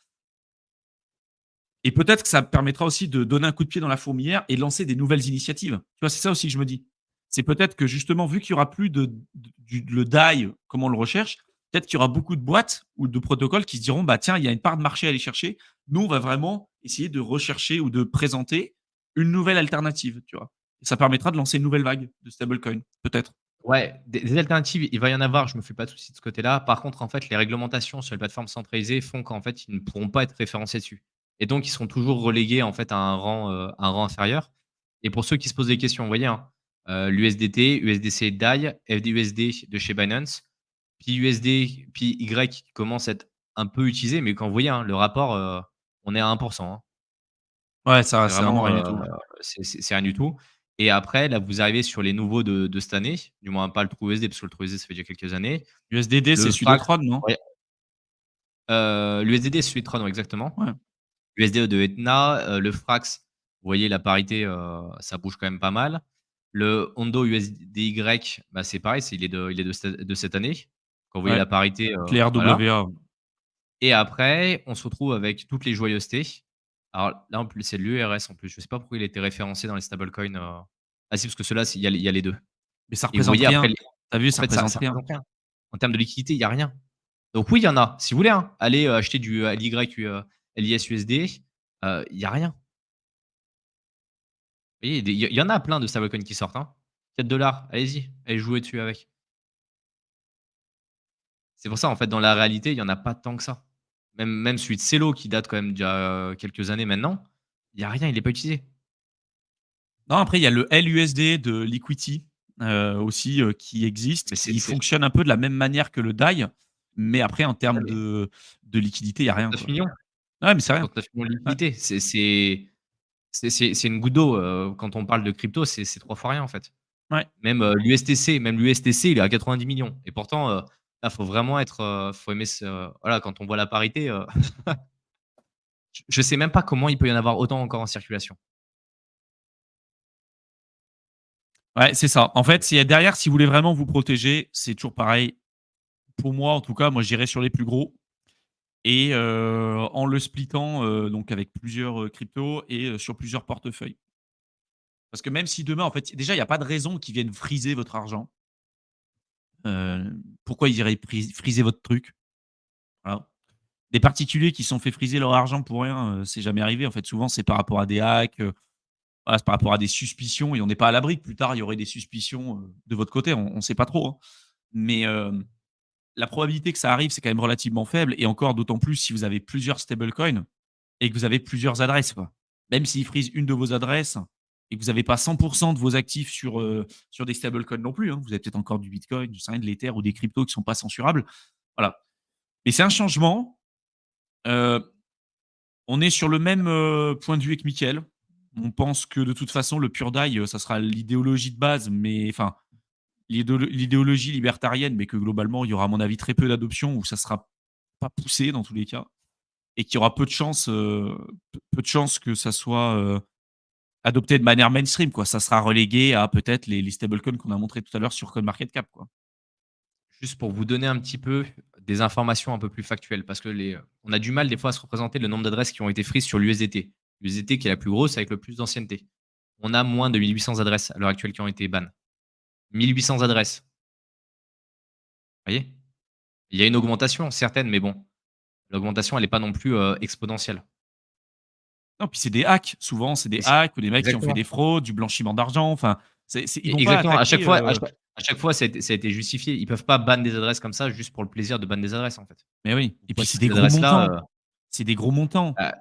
et peut-être que ça permettra aussi de donner un coup de pied dans la fourmilière et de lancer des nouvelles initiatives. Tu vois? C'est ça aussi que je me dis. C'est peut-être que justement, vu qu'il y aura plus le DAI comme on le recherche, peut-être qu'il y aura beaucoup de boîtes ou de protocoles qui se diront: «Bah, tiens, il y a une part de marché à aller chercher. Nous, on va vraiment essayer de rechercher ou de présenter une nouvelle alternative», tu vois? Et ça permettra de lancer une nouvelle vague de stablecoin, peut-être. Ouais, des alternatives, il va y en avoir, je me fais pas de soucis de ce côté-là. Par contre, en fait, les réglementations sur les plateformes centralisées font qu'en fait, ils ne pourront pas être référencés dessus et donc ils seront toujours relégués, en fait, à un rang inférieur et pour ceux qui se posent des questions, vous voyez, hein, l'USDT, USDC DAI, FDUSD de chez Binance, PUSD, PY qui commence à être un peu utilisé, mais quand vous voyez, hein, le rapport, on est à 1 hein. Ouais, C'est c'est vraiment vraiment, rien du tout. c'est rien du tout et après là, vous arrivez sur les nouveaux de cette année, du moins pas le True USD parce que le True USD ça fait déjà quelques années. USDD, Le c'est celui de Frax, Tron, non? ouais, l'USDD, celui de Tron, ouais, exactement. Ouais. USDE de Etna, le Frax, vous voyez la parité, ça bouge quand même pas mal. Le Hondo USDY, bah, c'est pareil, il est de cette année. Quand vous voyez Ouais, la parité, avec les voilà RWA. et après on se retrouve avec toutes les joyeusetés. Alors là, en plus, c'est de l'URS en plus. Je sais pas pourquoi il était référencé dans les stablecoins, ah si, parce que ceux-là, il y a les 2 Mais ça et vous représente voyez après rien. les Tu as vu, en ça fait, ça représente ça rien. représente rien. En termes de liquidité, il y a rien. Donc oui, il y en a. Si vous voulez, hein, allez, acheter du LYUSD, il y a rien. Vous voyez, il y en a plein de stablecoins qui sortent, hein. 4 allez-y, allez jouer dessus avec. C'est pour ça, en fait, dans la réalité, il y en a pas tant que ça. Même celui de Celo qui date quand même d'il y a, quelques années maintenant, il y a rien, il est pas utilisé. Non, après, il y a le LUSD de Liquity, aussi, qui existe, Mais qui c'est fonctionne un peu de la même manière que le DAI, mais après en termes mais de liquidité, il y a rien, 39 quoi. 000 000 Ouais, mais c'est rien. 39 000 000 de Ouais, liquidité. C'est une goutte d'eau, quand on parle de crypto, c'est 3 fois rien, en fait. ouais. Même l'USTC, il est à 90 millions et pourtant, là, faut vraiment être, faut aimer ce voilà, quand on voit la parité, je sais même pas comment il peut y en avoir autant encore en circulation. Ouais, c'est ça. En fait, c'est derrière, si vous voulez vraiment vous protéger, c'est toujours pareil. Pour moi, en tout cas, moi, j'irais sur les plus gros et en le splittant, donc avec plusieurs, cryptos et sur plusieurs portefeuilles. Parce que même si demain, en fait, déjà, il y a pas de raison qu'ils viennent friser votre argent. Pourquoi ils iraient friser votre truc? Voilà. Des particuliers qui se sont fait friser leur argent pour rien, c'est jamais arrivé. En fait, souvent, c'est par rapport à des hacks, voilà, c'est par rapport à des suspicions et on n'est pas à l'abri que plus tard, il y aurait des suspicions, de votre côté. On ne sait pas trop, hein. Mais, la probabilité que ça arrive, c'est quand même relativement faible et encore d'autant plus si vous avez plusieurs stablecoins et que vous avez plusieurs adresses, quoi. Même s'ils frisent une de vos adresses et que vous n'avez pas 100 de vos actifs sur des stablecoins non plus, hein. Vous avez peut-être encore du bitcoin, du sais rien, de l'ether ou des cryptos qui ne sont pas censurables. Voilà. Mais c'est un changement. Heu, on est sur le même, point de vue avec Mickaël. On pense que de toute façon, le pure DAI, ça sera l'idéologie de base, mais enfin, l'idéologie libertarienne, mais que globalement, il y aura à mon avis très peu d'adoption ou ça sera pas poussé dans tous les cas et qu'il y aura peu de chances que ça soit, adopté de manière mainstream, quoi. Ça sera relégué à peut-être les stablecoins qu'on a montré tout à l'heure sur CoinMarketCap, quoi. Juste pour vous donner un petit peu des informations un peu plus factuelles parce que on a du mal des fois à se représenter le nombre d'adresses qui ont été frises sur l'USDT. L'USDT qui est la plus grosse avec le plus d'ancienneté. On a moins de 1 800 adresses à l'heure actuelle qui ont été ban. 1 800 adresses, vous voyez? Il y a une augmentation certaine, mais bon, l'augmentation elle est pas non plus, exponentielle Non, puis c'est des hacks. Souvent, c'est des et c'est hacks ou des mecs qui ont fait exactement. des fraudes, du blanchiment d'argent. Enfin, ils vont pas Exactement, attaquer, à chaque fois ça a été justifié. Ils peuvent pas ban des adresses comme ça juste pour le plaisir de ban des adresses, en fait. mais oui Vous et puis c'est postez des ces gros adresses-là, montants. C'est des gros montants. bah,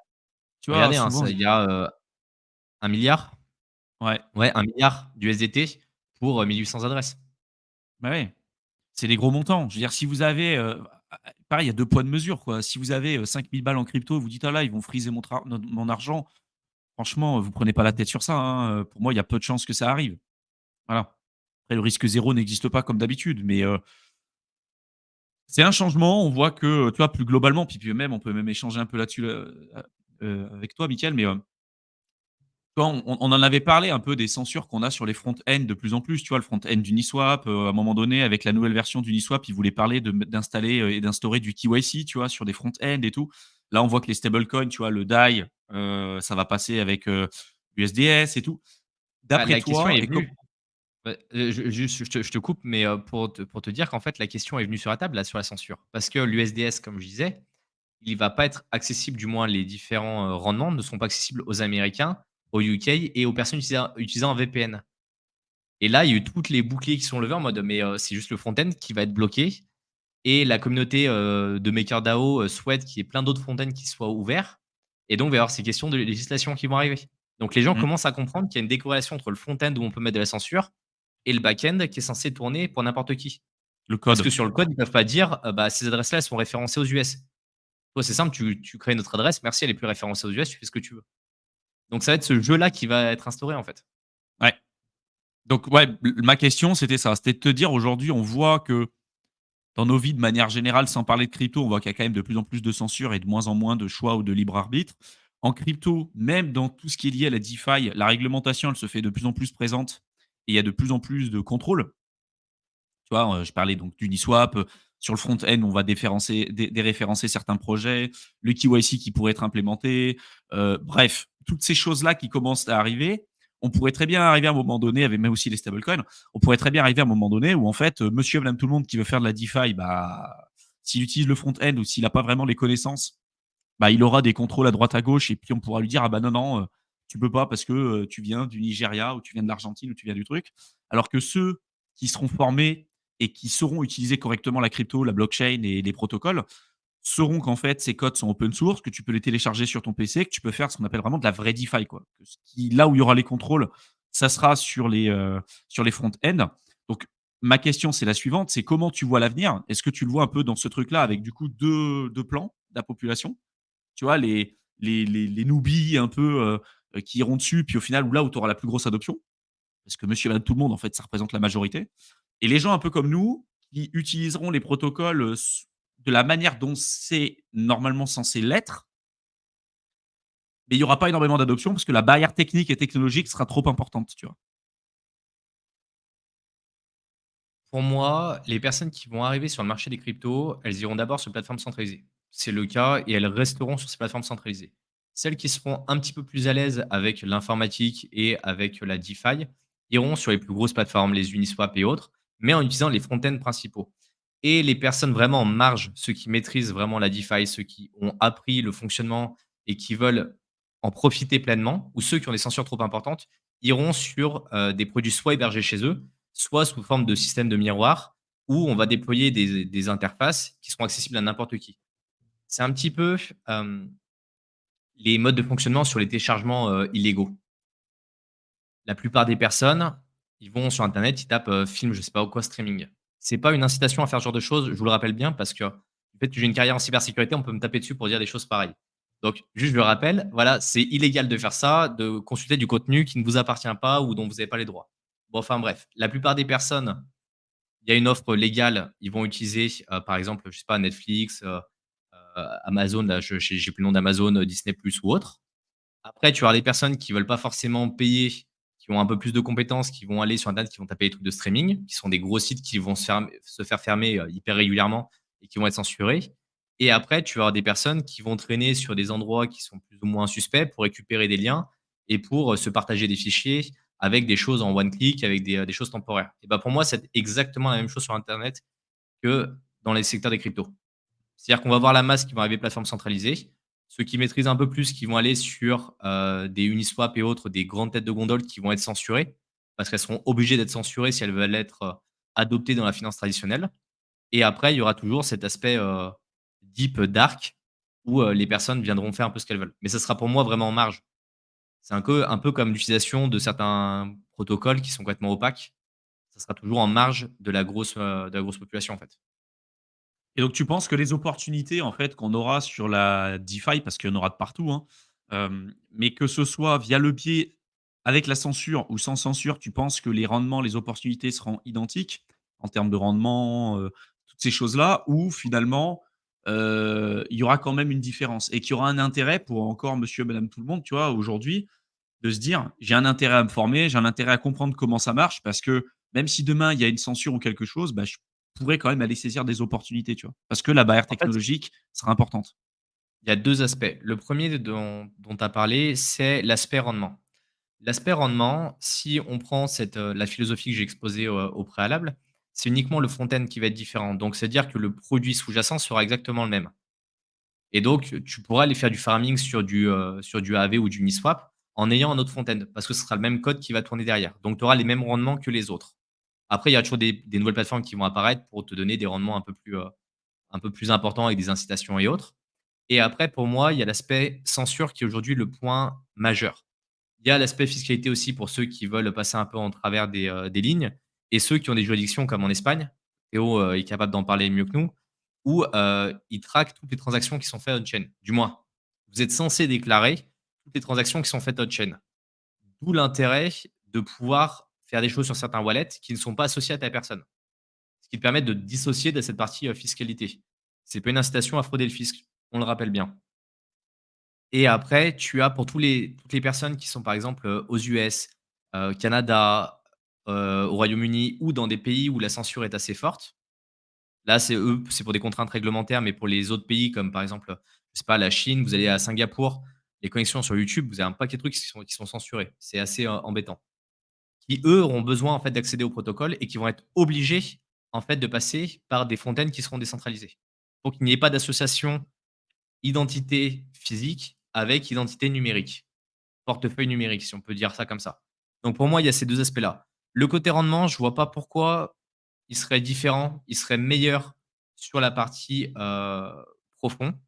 Tu vois? regardez, hein, Souvent ça il y a, 1 000 000 ouais, ouais, 1 000 000 d'USDT pour, 1 800 adresses. bah, ouais, c'est des gros montants. Je veux dire, si vous avez, pareil, il y a 2 poids de mesure, quoi. Si vous avez, 5 000 balles en crypto, vous dites: «Ah là, ils vont friser mon argent». Franchement, vous prenez pas la tête sur ça, hein, pour moi, il y a peu de chances que ça arrive. Voilà. Après le risque zéro n'existe pas comme d'habitude, mais c'est un changement. On voit que, tu vois, plus globalement, puis même on peut même échanger un peu là-dessus, avec toi, Mickaël, mais, tu vois, on en avait parlé un peu des censures qu'on a sur les front-end de plus en plus, tu vois? Le front-end d'Uniswap, à un moment donné, avec la nouvelle version d'Uniswap, ils voulaient parler d'installer, et d'instaurer du KYC, tu vois? Sur des front-end et tout. Là, on voit que les stablecoins, tu vois? Le DAI, ça va passer avec, USDS et tout. Bah, D'après la question toi est et com venue. Bah, je te coupe, mais pour te dire qu'en fait, la question est venue sur la table, là, sur la censure. Parce que l'USDS, comme je disais, il va pas être accessible, du moins les différents, rendements ne seront pas accessibles aux Américains, au UK et aux personnes utilisant un VPN. Et là, il y a eu toutes les boucliers qui sont levés en mode: «Mais, c'est juste le front-end qui va être bloqué» et la communauté, de MakerDAO, souhaite qu'il y ait plein d'autres front-end qui soient ouverts et donc il va y avoir ces questions de législation qui vont arriver. Donc les gens Mmh. commencent à comprendre qu'il y a une décorrélation entre le front-end où on peut mettre de la censure et le back-end qui est censé tourner pour n'importe qui. Le Parce code. que sur le code, ils peuvent pas dire: «Bah, ces adresses-là, elles sont référencées aux US». Toi, c'est simple, tu crées notre adresse, merci, elle est plus référencée aux US, tu fais ce que tu veux. Donc ça va être ce jeu-là qui va être instauré, en fait. Ouais. Donc ouais, ma question, c'était ça. C'était de te dire aujourd'hui, on voit que dans nos vies de manière générale, sans parler de crypto, on voit qu'il y a quand même de plus en plus de censure et de moins en moins de choix ou de libre arbitre. En crypto, même dans tout ce qui est lié à la DeFi, la réglementation, elle se fait de plus en plus présente et il y a de plus en plus de contrôle. Tu vois, je parlais donc d'Uniswap, sur le front-end, on va déréférencer certains projets, le KYC qui pourrait être implémenté, bref, toutes ces choses-là qui commencent à arriver. On pourrait très bien arriver à un moment donné, avec même aussi les stablecoins, on pourrait très bien arriver à un moment donné où en fait, monsieur et madame tout le monde qui veut faire de la DeFi, bah, s'il utilise le front-end ou s'il a pas vraiment les connaissances, bah, il aura des contrôles à droite à gauche et puis on pourra lui dire: «Ah bah non, non, tu peux pas parce que, tu viens du Nigeria ou tu viens de l'Argentine ou tu viens du truc». Alors que ceux qui seront formés et qui sauront utiliser correctement la crypto, la blockchain et les protocoles, sauront qu'en fait ces codes sont open source, que tu peux les télécharger sur ton PC, que tu peux faire ce qu'on appelle vraiment de la vraie DeFi quoi. Que ce qui là où il y aura les contrôles, ça sera sur les front-end. Donc ma question c'est la suivante, c'est comment tu vois l'avenir? Est-ce que tu le vois un peu dans ce truc-là avec du coup deux plans de la population? Tu vois, les newbies un peu, qui iront dessus, puis au final, où là où tu auras la plus grosse adoption, parce que monsieur et madame tout le monde, en fait, ça représente la majorité et les gens un peu comme nous, qui utiliseront les protocoles, de la manière dont c'est normalement censé l'être, mais il y aura pas énormément d'adoption parce que la barrière technique et technologique sera trop importante, tu vois? Pour moi, les personnes qui vont arriver sur le marché des cryptos, elles iront d'abord sur les plateformes centralisées. C'est le cas et elles resteront sur ces plateformes centralisées. Celles qui seront un petit peu plus à l'aise avec l'informatique et avec la DeFi iront sur les plus grosses plateformes, les Uniswap et autres, mais en utilisant les front-ends principaux. Et les personnes vraiment en marge, ceux qui maîtrisent vraiment la DeFi, ceux qui ont appris le fonctionnement et qui veulent en profiter pleinement, ou ceux qui ont des censures trop importantes, iront sur des produits soit hébergés chez eux, soit sous forme de système de miroir, où on va déployer des interfaces qui seront accessibles à n'importe qui. C'est un petit peu les modes de fonctionnement sur les téléchargements illégaux. La plupart des personnes, ils vont sur internet, ils tapent, film, je sais pas quoi, streaming. C'est pas une incitation à faire ce genre de choses, je vous le rappelle bien parce que du fait que j'ai une carrière en cybersécurité, on peut me taper dessus pour dire des choses pareilles. Donc juste je le rappelle, voilà, c'est illégal de faire ça, de consulter du contenu qui ne vous appartient pas ou dont vous avez pas les droits. Bon, enfin bref, la plupart des personnes, il y a une offre légale, ils vont utiliser, par exemple, je sais pas, Netflix, Amazon, là, je j'ai plus le nom d'Amazon, Disney+ ou autre. Après, tu vas avoir des personnes qui veulent pas forcément payer, qui ont un peu plus de compétences, qui vont aller sur internet, qui vont taper des trucs de streaming, qui sont des gros sites qui vont se faire fermer, hyper régulièrement et qui vont être censurés. Et après, tu vas avoir des personnes qui vont traîner sur des endroits qui sont plus ou moins suspects pour récupérer des liens et pour, se partager des fichiers avec des choses en one click, avec des choses temporaires. Et bah, pour moi, c'est exactement la même chose sur internet que dans les secteurs des cryptos. C'est-à-dire qu'on va voir la masse qui vont arriver plateformes centralisées. Ceux qui maîtrisent un peu plus, qui vont aller sur, des Uniswap et autres, des grandes têtes de gondole qui vont être censurées, parce qu'elles seront obligées d'être censurées si elles veulent être, adoptées dans la finance traditionnelle. Et après, il y aura toujours cet aspect, deep, dark, où, les personnes viendront faire un peu ce qu'elles veulent. Mais ça sera pour moi vraiment en marge. C'est un peu comme l'utilisation de certains protocoles qui sont complètement opaques. Ça sera toujours en marge de la grosse population, en fait. Et donc tu penses que les opportunités en fait qu'on aura sur la DeFi, parce qu'il y en aura de partout, hein, mais que ce soit via le biais avec la censure ou sans censure, tu penses que les rendements, les opportunités seront identiques en termes de rendement, toutes ces choses-là? Ou finalement, il y aura quand même une différence et qu'il y aura un intérêt pour encore monsieur et madame tout le monde, tu vois, aujourd'hui, de se dire: «J'ai un intérêt à me former, j'ai un intérêt à comprendre comment ça marche», parce que même si demain il y a une censure ou quelque chose, bah, je pourrais quand même aller saisir des opportunités, tu vois? Parce que la barrière En fait, technologique sera importante. il y a 2 aspects. Le premier dont tu as parlé, c'est l'aspect rendement. L'aspect rendement, si on prend la philosophie que j'ai exposée au préalable, c'est uniquement le front-end qui va être différent. Donc, c'est-à-dire que le produit sous-jacent sera exactement le même. Et donc, tu pourras aller faire du farming sur du AV ou du Uniswap en ayant un autre front-end parce que ce sera le même code qui va tourner derrière. Donc, tu auras les mêmes rendements que les autres. Après, il y a toujours des nouvelles plateformes qui vont apparaître pour te donner des rendements un peu plus importants avec des incitations et autres. Et après, pour moi, il y a l'aspect censure qui est aujourd'hui le point majeur. Il y a l'aspect fiscalité aussi pour ceux qui veulent passer un peu en travers des lignes et ceux qui ont des juridictions comme en Espagne. Théo, est capable d'en parler mieux que nous, où, ils traquent toutes les transactions qui sont faites on-chain. Du moins, vous êtes censé déclarer toutes les transactions qui sont faites on-chain. D'où l'intérêt de pouvoir faire des choses sur certains wallets qui ne sont pas associés à ta personne. Ce qui te permet de te dissocier de cette partie, fiscalité. C'est pas une incitation à frauder le fisc, on le rappelle bien. Et après, tu as pour toutes les personnes qui sont, par exemple, aux US, Canada, au Royaume-Uni ou dans des pays où la censure est assez forte. Là, c'est pour des contraintes réglementaires, mais pour les autres pays comme, par exemple, je sais pas, la Chine, vous allez à Singapour, les connexions sur YouTube, vous avez un paquet de trucs qui sont censurés. C'est assez, embêtant. Qui, eux, auront besoin, en fait, d'accéder au protocole et qui vont être obligés, en fait, de passer par des fontaines qui seront décentralisées. Pour qu'il n'y ait pas d'association identité physique avec identité numérique, portefeuille numérique, si on peut dire ça comme ça. Donc pour moi, il y a ces 2 aspects-là. Le côté rendement, je vois pas pourquoi il serait différent, il serait meilleur sur la partie, profond,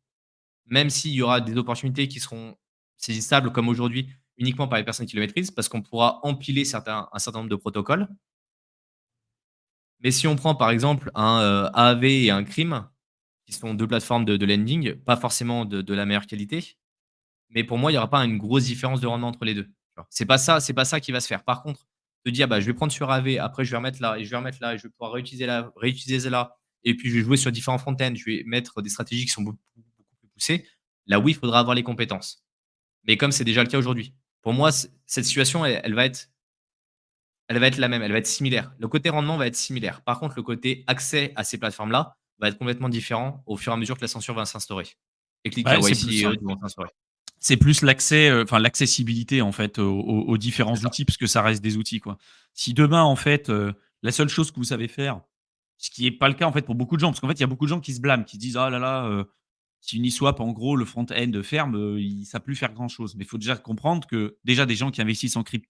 même s'il y aura des opportunités qui seront saisissables comme aujourd'hui uniquement par les personnes qui le maîtrisent, parce qu'on pourra empiler un certain nombre de protocoles. Mais si on prend par exemple un, AAV et un CRIM, qui sont 2 plateformes de lending, pas forcément de la meilleure qualité. Mais pour moi, il y aura pas une grosse différence de rendement entre les 2. Tu vois? C'est pas ça qui va se faire. Par contre, te dire: «Bah, je vais prendre sur AV, après je vais remettre là et je vais remettre là et je vais pouvoir réutiliser là et puis je vais jouer sur différents front-end, je vais mettre des stratégies qui sont beaucoup plus poussées». Là, oui, il faudra avoir les compétences. Mais comme c'est déjà le cas aujourd'hui. Pour moi, cette situation, elle va être la même, elle va être similaire. Le côté rendement va être similaire. Par contre, le côté accès à ces plateformes-là va être complètement différent au fur et à mesure que la censure va s'instaurer et que les Ouais, c'est KYC plus et ça. autres vont s'instaurer. C'est plus l'accès, enfin l'accessibilité en fait aux différents C'est ça. outils, parce que ça reste des outils, quoi. Si demain en fait, la seule chose que vous savez faire, ce qui est pas le cas en fait pour beaucoup de gens, parce qu'en fait il y a beaucoup de gens qui se blâment, qui disent: «Ah là là, si Uniswap en gros le front-end ferme, il ne savent plus faire grand chose». Mais il faut déjà comprendre que déjà des gens qui investissent, il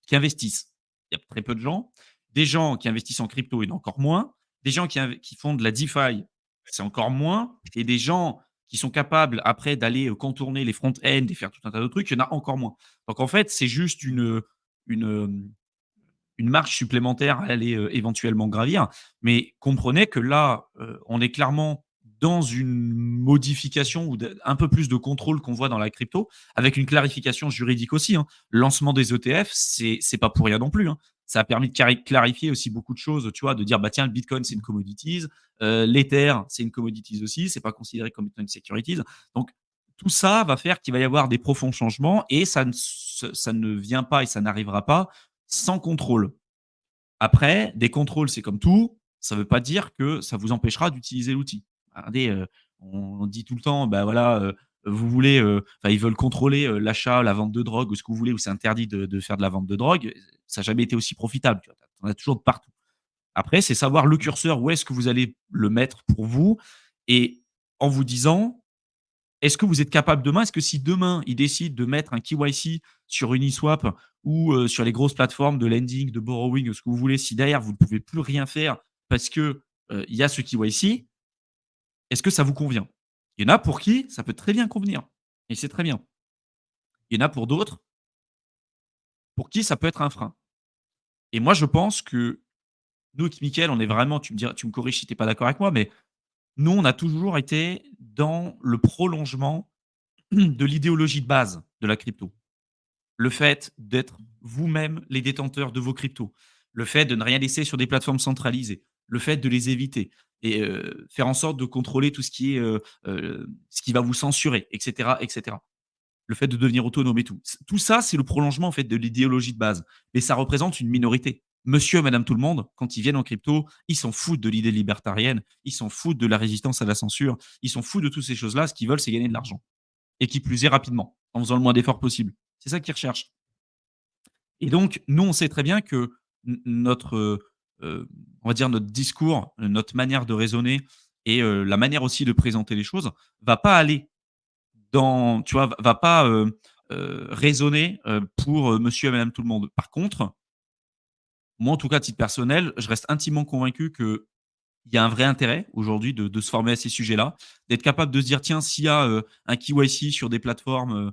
y a très peu de gens. Des gens qui investissent en crypto, il y en a encore moins. Des gens qui font de la DeFi, c'est encore moins, et des gens qui sont capables après d'aller, contourner les front-end et faire tout un tas de trucs, il y en a encore moins. Donc en fait, c'est juste une, une marche supplémentaire à aller, éventuellement gravir. Mais comprenez que là, on est clairement dans une modification ou un peu plus de contrôle qu'on voit dans la crypto, avec une clarification juridique aussi, hein. Le lancement des ETF, c'est pas pour rien non plus, hein. Ça a permis de clarifier aussi beaucoup de choses, tu vois, de dire, bah tiens, le Bitcoin, c'est une commodities, l'Ether, c'est une commodities aussi, c'est pas considéré comme étant une securities. Donc, tout ça va faire qu'il va y avoir des profonds changements, et ça ne vient pas et ça n'arrivera pas sans contrôle. Après, des contrôles, c'est comme tout, ça ne veut pas dire que ça vous empêchera d'utiliser l'outil. Regardez, on dit tout le temps, bah, voilà, vous voulez, enfin, ils veulent contrôler, l'achat, la vente de drogue ou ce que vous voulez, où c'est interdit de faire de la vente de drogue. Ça n'a jamais été aussi profitable, tu vois? Tu en as toujours de partout. Après, c'est savoir le curseur, où est-ce que vous allez le mettre pour vous, et en vous disant: est-ce que vous êtes capable demain, est-ce que si demain, ils décident de mettre un KYC sur Uniswap ou sur les grosses plateformes de lending, de borrowing, ce que vous voulez, si derrière vous ne pouvez plus rien faire parce que, il y a ce KYC, est-ce que ça vous convient? Il y en a pour qui ça peut très bien convenir, et c'est très bien. Il y en a pour d'autres, pour qui ça peut être un frein, et moi je pense que nous, Mickaël, on est vraiment, tu me corriges si tu es pas d'accord avec moi, mais nous, on a toujours été dans le prolongement de l'idéologie de base de la crypto. Le fait d'être vous-même les détenteurs de vos cryptos, le fait de ne rien laisser sur des plateformes centralisées, le fait de les éviter, et faire en sorte de contrôler tout ce qui est, ce qui va vous censurer, et cetera, et cetera. Le fait de devenir autonome et tout. Tout ça, c'est le prolongement en fait de l'idéologie de base, mais ça représente une minorité. Monsieur, madame, tout le monde, quand ils viennent en crypto, ils s'en foutent de l'idée libertarienne, ils s'en foutent de la résistance à la censure, ils s'en foutent de toutes ces choses-là. Ce qu'ils veulent, c'est gagner de l'argent, et qui plus est rapidement, en faisant le moins d'efforts possible. C'est ça qu'ils recherchent. Et donc, nous, on sait très bien que notre, on va dire notre discours, notre manière de raisonner et la manière aussi de présenter les choses va pas aller dans tu vois, va pas, raisonner, pour, monsieur et madame tout le monde. Par contre, moi, en tout cas, à titre personnel, je reste intimement convaincu que il y a un vrai intérêt aujourd'hui de se former à ces sujets-là, d'être capable de se dire: «Tiens, s'il y a, un KYC sur des plateformes,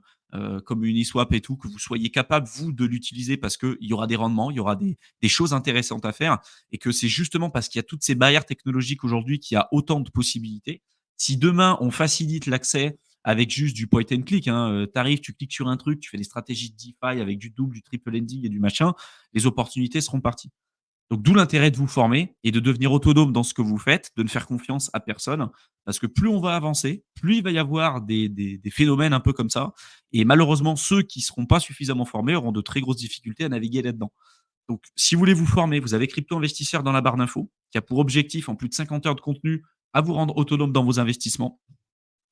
comme Uniswap et tout, que vous soyez capable, vous, de l'utiliser parce qu'il y aura des rendements, il y aura des choses intéressantes à faire» et que c'est justement parce qu'il y a toutes ces barrières technologiques aujourd'hui qu'il y a autant de possibilités. Si demain, on facilite l'accès avec juste du point and click, hein, tu tu cliques sur un truc, tu fais des stratégies de DeFi avec du double, du triple lending et du machin, les opportunités seront parties. Donc d'où l'intérêt de vous former et de devenir autonome dans ce que vous faites, de ne faire confiance à personne. Parce que plus on va avancer, plus il va y avoir des phénomènes un peu comme ça. Et malheureusement, ceux qui ne seront pas suffisamment formés auront de très grosses difficultés à naviguer là-dedans. Donc, si vous voulez vous former, vous avez Crypto Investisseur dans la barre d'infos, qui a pour objectif, en plus de 50 heures de contenu, à vous rendre autonome dans vos investissements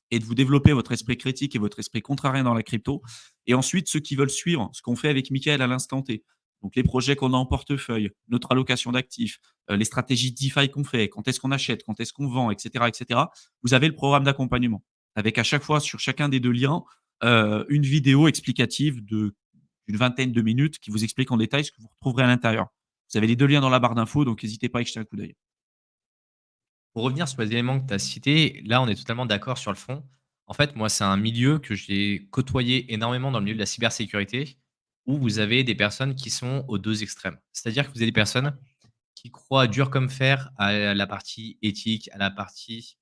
et de vous développer votre esprit critique et votre esprit contrariant dans la crypto. Et ensuite, ceux qui veulent suivre ce qu'on fait avec Michael à l'instant T, donc les projets qu'on a en portefeuille, notre allocation d'actifs, les stratégies DeFi qu'on fait, quand est-ce qu'on achète, quand est-ce qu'on vend, et cetera, vous avez le programme d'accompagnement avec à chaque fois sur chacun des 2 liens, une vidéo explicative d'une vingtaine de minutes qui vous explique en détail ce que vous retrouverez à l'intérieur. Vous avez les 2 liens dans la barre d'infos, donc n'hésitez pas à y jeter un coup d'œil. Pour revenir sur les éléments que tu as cités, là, on est totalement d'accord sur le fond. En fait, moi, c'est un milieu que j'ai côtoyé énormément dans le milieu de la cybersécurité, où vous avez des personnes qui sont aux 2 extrêmes. C'est-à-dire que vous avez des personnes qui croient dur comme fer à la partie éthique, à la partie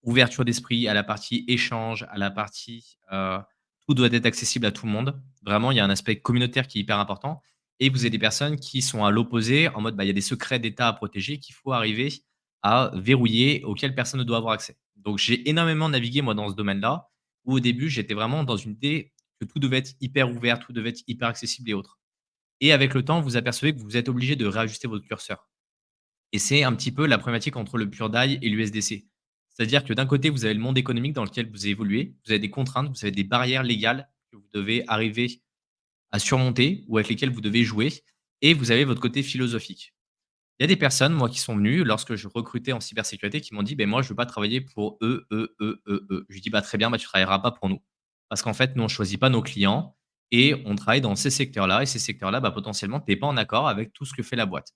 ouverture d'esprit, à la partie échange, à la partie, tout doit être accessible à tout le monde. Vraiment, il y a un aspect communautaire qui est hyper important et vous avez des personnes qui sont à l'opposé en mode, bah, il y a des secrets d'État à protéger qu'il faut arriver à verrouiller, auxquels personne ne doit avoir accès. Donc j'ai énormément navigué moi dans ce domaine-là, où au début j'étais vraiment dans une idée que tout devait être hyper ouvert, tout devait être hyper accessible et autres. Et avec le temps, vous apercevez que vous êtes obligé de réajuster votre curseur. Et c'est un petit peu la problématique entre le Pure DAI et l'USDC. C'est-à-dire que d'un côté, vous avez le monde économique dans lequel vous évoluez, vous avez des contraintes, vous avez des barrières légales que vous devez arriver à surmonter ou avec lesquelles vous devez jouer, et vous avez votre côté philosophique. Il y a des personnes, moi, qui sont venues lorsque je recrutais en cybersécurité, qui m'ont dit: ben moi, je ne veux pas travailler pour eux, eux, eux, eux, eux». Je lui dis: «Bah, très bien, bah, tu ne travailleras pas pour nous». Parce qu'en fait, nous, on ne choisit pas nos clients et on travaille dans ces secteurs-là, et ces secteurs-là, bah, potentiellement, tu n'es pas en accord avec tout ce que fait la boîte.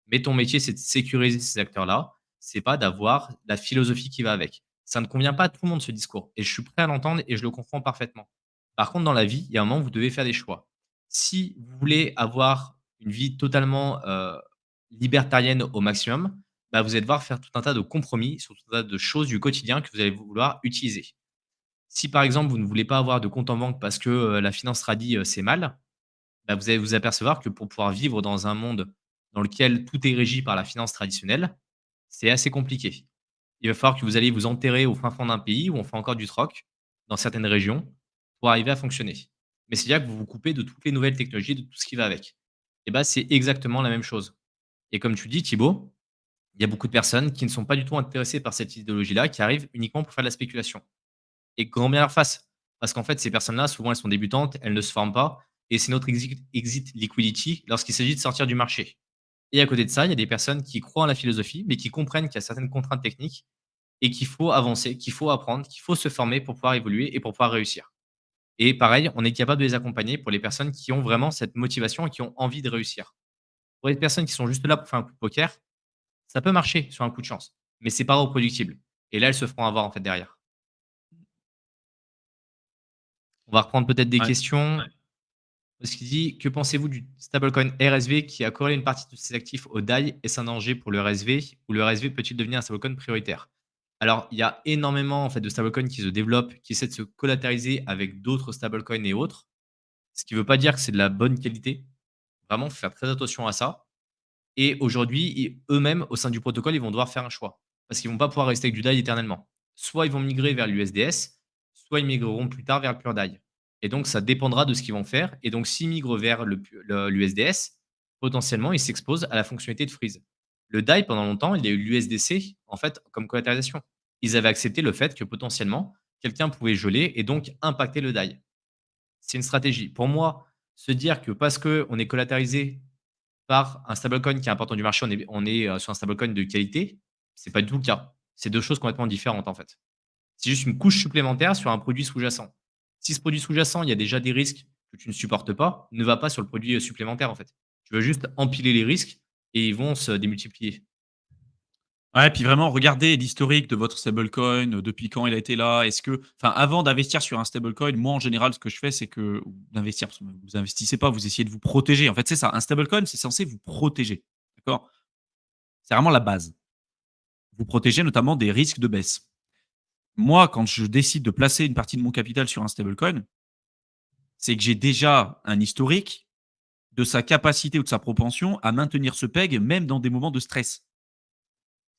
Mais ton métier, c'est de sécuriser ces acteurs-là, c'est pas d'avoir la philosophie qui va avec. Ça ne convient pas à tout le monde, ce discours, et je suis prêt à l'entendre et je le comprends parfaitement. Par contre, dans la vie, il y a un moment où vous devez faire des choix. Si vous voulez avoir une vie totalement, libertarienne au maximum, bah, vous allez devoir faire tout un tas de compromis sur tout un tas de choses du quotidien que vous allez vouloir utiliser. Si, par exemple, vous ne voulez pas avoir de compte en banque parce que, la finance tradie, c'est mal, bah, vous allez vous apercevoir que pour pouvoir vivre dans un monde dans lequel tout est régi par la finance traditionnelle, c'est assez compliqué. Il va falloir que vous alliez vous enterrer au fin fond d'un pays où on fait encore du troc, dans certaines régions, pour arriver à fonctionner. Mais c'est là que vous vous coupez de toutes les nouvelles technologies, de tout ce qui va avec. Et bah, c'est exactement la même chose. Et comme tu dis, Thibaut, il y a beaucoup de personnes qui ne sont pas du tout intéressées par cette idéologie-là, qui arrivent uniquement pour faire de la spéculation. Et grand bien leur face. Parce qu'en fait, ces personnes-là, souvent, elles sont débutantes, elles ne se forment pas, et c'est notre exit liquidity lorsqu'il s'agit de sortir du marché. Et à côté de ça, il y a des personnes qui croient en la philosophie, mais qui comprennent qu'il y a certaines contraintes techniques et qu'il faut avancer, qu'il faut apprendre, qu'il faut se former pour pouvoir évoluer et pour pouvoir réussir. Et pareil, on est capable de les accompagner pour les personnes qui ont vraiment cette motivation et qui ont envie de réussir. Pour les personnes qui sont juste là pour faire un coup de poker, ça peut marcher sur un coup de chance, mais c'est pas reproductible. Et là, elles se feront avoir en fait derrière. On va reprendre peut-être des Ouais. questions. Ce qui dit: «Que pensez-vous du stablecoin RSV qui a corrélé une partie de ses actifs au DAI? Est-ce un danger pour le RSV ou le RSV peut-il devenir un stablecoin prioritaire?» Alors, il y a énormément en fait de stablecoins qui se développent, qui essaient de se collatéraliser avec d'autres stablecoins et autres. Ce qui ne veut pas dire que c'est de la bonne qualité. Vraiment, faut faire très attention à ça. Et aujourd'hui, eux-mêmes, au sein du protocole, ils vont devoir faire un choix. Parce qu'ils vont pas pouvoir rester avec du DAI éternellement. Soit ils vont migrer vers l'USDS, soit ils migreront plus tard vers le Pure DAI. Et donc, ça dépendra de ce qu'ils vont faire. Et donc, s'ils migrent vers l'USDS, potentiellement, ils s'exposent à la fonctionnalité de freeze. Le DAI, pendant longtemps, il y a eu l'USDC, en fait, comme collatéralisation. Ils avaient accepté le fait que potentiellement, quelqu'un pouvait geler et donc impacter le DAI. C'est une stratégie. Pour moi, se dire que parce qu'on est collatéralisé par un stablecoin qui est important du marché, on est sur un stablecoin de qualité, c'est pas du tout le cas. C'est 2 choses complètement différentes, en fait. C'est juste une couche supplémentaire sur un produit sous-jacent. Si ce produit sous-jacent, il y a déjà des risques que tu ne supportes pas, ne va pas sur le produit, supplémentaire, en fait. Tu veux juste empiler les risques et ils vont se démultiplier. Ouais, puis vraiment regarder l'historique de votre stablecoin, depuis quand il a été là. Est-ce que enfin, avant d'investir sur un stablecoin, moi, en général, ce que je fais, c'est que ou d'investir, parce que vous investissez pas, vous essayez de vous protéger. En fait, c'est ça, un stablecoin, c'est censé vous protéger, d'accord? C'est vraiment la base. Vous protéger notamment des risques de baisse. Moi, quand je décide de placer une partie de mon capital sur un stablecoin, c'est que j'ai déjà un historique de sa capacité ou de sa propension à maintenir ce peg, même dans des moments de stress.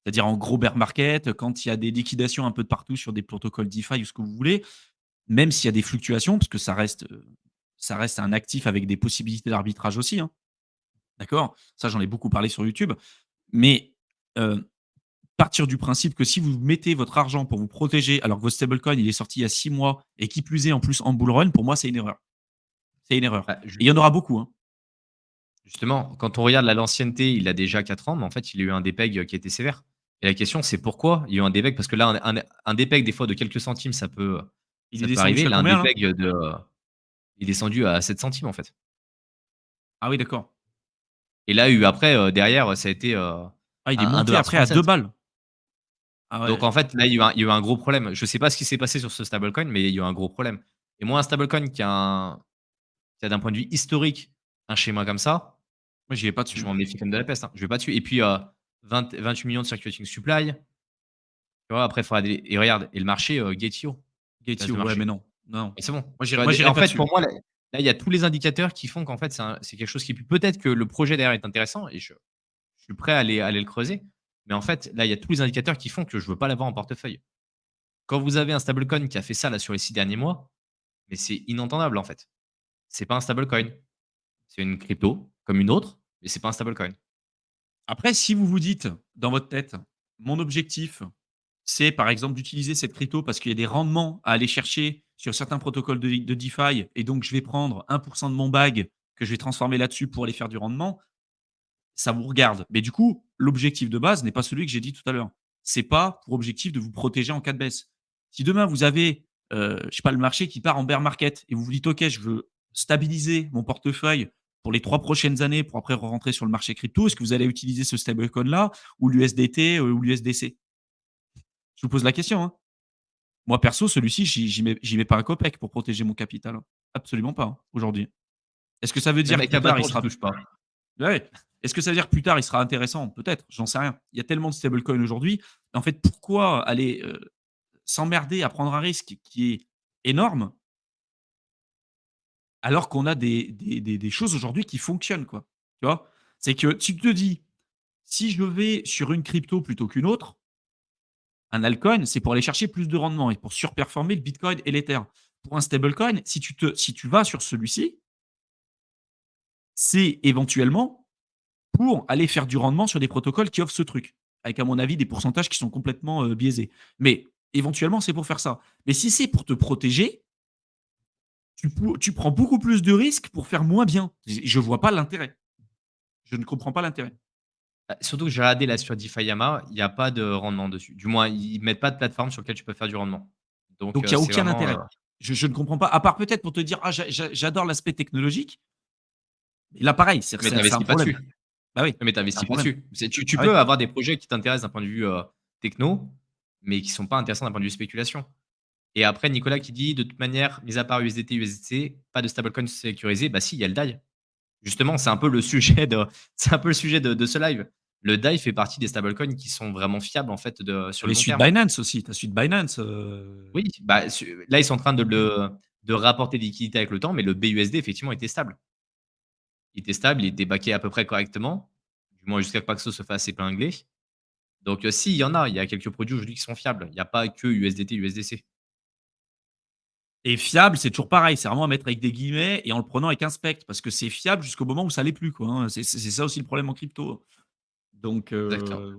C'est-à-dire en gros bear market, quand il y a des liquidations un peu de partout sur des protocoles DeFi ou ce que vous voulez, même s'il y a des fluctuations, parce que ça reste un actif avec des possibilités d'arbitrage aussi, hein, d'accord? Ça, j'en ai beaucoup parlé sur YouTube. Mais, partir du principe que si vous mettez votre argent pour vous protéger, alors que votre stablecoin, il est sorti il y a 6 mois et qui plus est, en plus, en bull run, pour moi, c'est une erreur. C'est une erreur Bah, et il y en aura beaucoup, hein. justement, quand on regarde l'ancienneté, il a déjà 4 ans, mais en fait, il a eu un dépeg, qui était sévère. Et la question, c'est pourquoi il y a eu un dépeg? Parce que là, un dépeg, des fois, de quelques centimes, Il est ça peut descendu arriver. jusqu'à Là, un combien là? dépeg il est descendu à 7 centimes, en fait. Ah oui, d'accord. Et là, eu après, derrière, ça a été, Ah, il est à monté après à 2 $1,37. balles. Ah Donc ouais. en fait, là, il y a eu un gros problème. Je ne sais pas ce qui s'est passé sur ce stablecoin, mais il y a eu un gros problème. Et moi, un stablecoin qui a d'un point de vue historique un schéma comme ça, Moi, j'y vais pas je dessus. m'en méfie comme de la peste, hein. Je vais pas dessus. Et puis, 28 millions de circulating supply, tu vois? Après, il faudra des et regarde et le marché, Getio, place Getio, de ouais, mais marché. non, non. Et c'est bon. Tu vois? Moi, Des j'irai en pas fait, dessus. pour moi, là, il y a tous les indicateurs qui font qu'en fait, c'est quelque chose qui peut-être que le projet derrière est intéressant et je suis prêt à aller le creuser. Mais en fait, là, il y a tous les indicateurs qui font que je veux pas l'avoir en portefeuille. Quand vous avez un stablecoin qui a fait ça là sur les 6 derniers mois, mais c'est inentendable en fait. C'est pas un stablecoin. C'est une crypto comme une autre, mais c'est pas un stablecoin. Après, si vous vous dites dans votre tête: «Mon objectif, c'est par exemple d'utiliser cette crypto parce qu'il y a des rendements à aller chercher sur certains protocoles de DeFi et donc je vais prendre 1 de mon bag que je vais transformer là-dessus pour aller faire du rendement», ça vous regarde. Mais du coup, l'objectif de base n'est pas celui que j'ai dit tout à l'heure. C'est pas pour objectif de vous protéger en cas de baisse. Si demain vous avez, je sais pas, le marché qui part en bear market et vous vous dites: «OK, je veux stabiliser mon portefeuille pour les 3 prochaines années pour après rentrer sur le marché crypto», est-ce que vous allez utiliser ce stablecoin là ou l'USDT, ou l'USDC? Je vous pose la question, hein. Moi perso, celui-ci, j'y mets pas un copec pour protéger mon capital, hein. Absolument pas, hein, aujourd'hui. Est-ce que ça veut Même dire que avec plus tard il Abaton, j'y sera touche pas. ouais. Est-ce que ça veut dire que plus tard, il sera intéressant? Peut-être, j'en sais rien. Il y a tellement de stablecoins aujourd'hui. En fait, pourquoi aller, s'emmerder à prendre un risque qui est énorme, alors qu'on a des choses aujourd'hui qui fonctionnent, quoi? Tu vois? C'est que tu te dis: «Si je vais sur une crypto plutôt qu'une autre, un altcoin, c'est pour aller chercher plus de rendement et pour surperformer le bitcoin et l'ether». Pour un stablecoin, si tu vas sur celui-ci, c'est éventuellement pour aller faire du rendement sur des protocoles qui offrent ce truc, avec à mon avis des pourcentages qui sont complètement, biaisés. Mais éventuellement, c'est pour faire ça. Mais si c'est pour te protéger, tu prends beaucoup plus de risques pour faire moins bien. Je vois pas l'intérêt. Je ne comprends pas l'intérêt. Bah, surtout que j'ai regardé là sur DeFi il y a pas de rendement dessus. Du moins, ils mettent pas de plateforme sur laquelle tu peux faire du rendement. Donc, Donc il y a c'est aucun vraiment, intérêt. Je ne comprends pas, à part peut-être pour te dire: «Ah j'adore l'aspect technologique». Mais là pareil, mais tu c'est un investis pas dessus. problème. Bah oui, Mais tu c'est un investis pas problème. dessus. Tu Ah oui. peux avoir des projets qui t'intéressent d'un point de vue, techno, mais qui sont pas intéressants d'un point de vue spéculation. Et après Nicolas qui dit: «De toute manière, mis à part USDT, USDC, pas de stablecoin sécurisé». Bah si, il y a le DAI. Justement, c'est un peu le sujet de c'est un peu le sujet de ce live. Le DAI fait partie des stablecoins qui sont vraiment fiables en fait sur Tu le les long suites terme. Binance aussi, tu as suite Binance, Oui, bah, là, ils sont en train de rapporter des liquidités avec le temps, mais le BUSD effectivement était stable. Il était stable, il était backé à peu près correctement, du moins jusqu'à que Paxos se fasse épingler. Donc, si, il y a quelques produits aujourd'hui qui sont fiables. Il n'y a pas que USDT, USDC. et fiable, c'est toujours pareil, c'est vraiment à mettre avec des guillemets et en le prenant avec un spectre parce que c'est fiable jusqu'au moment où ça l'est plus, quoi, hein. C'est ça aussi le problème en crypto. Donc Exactement.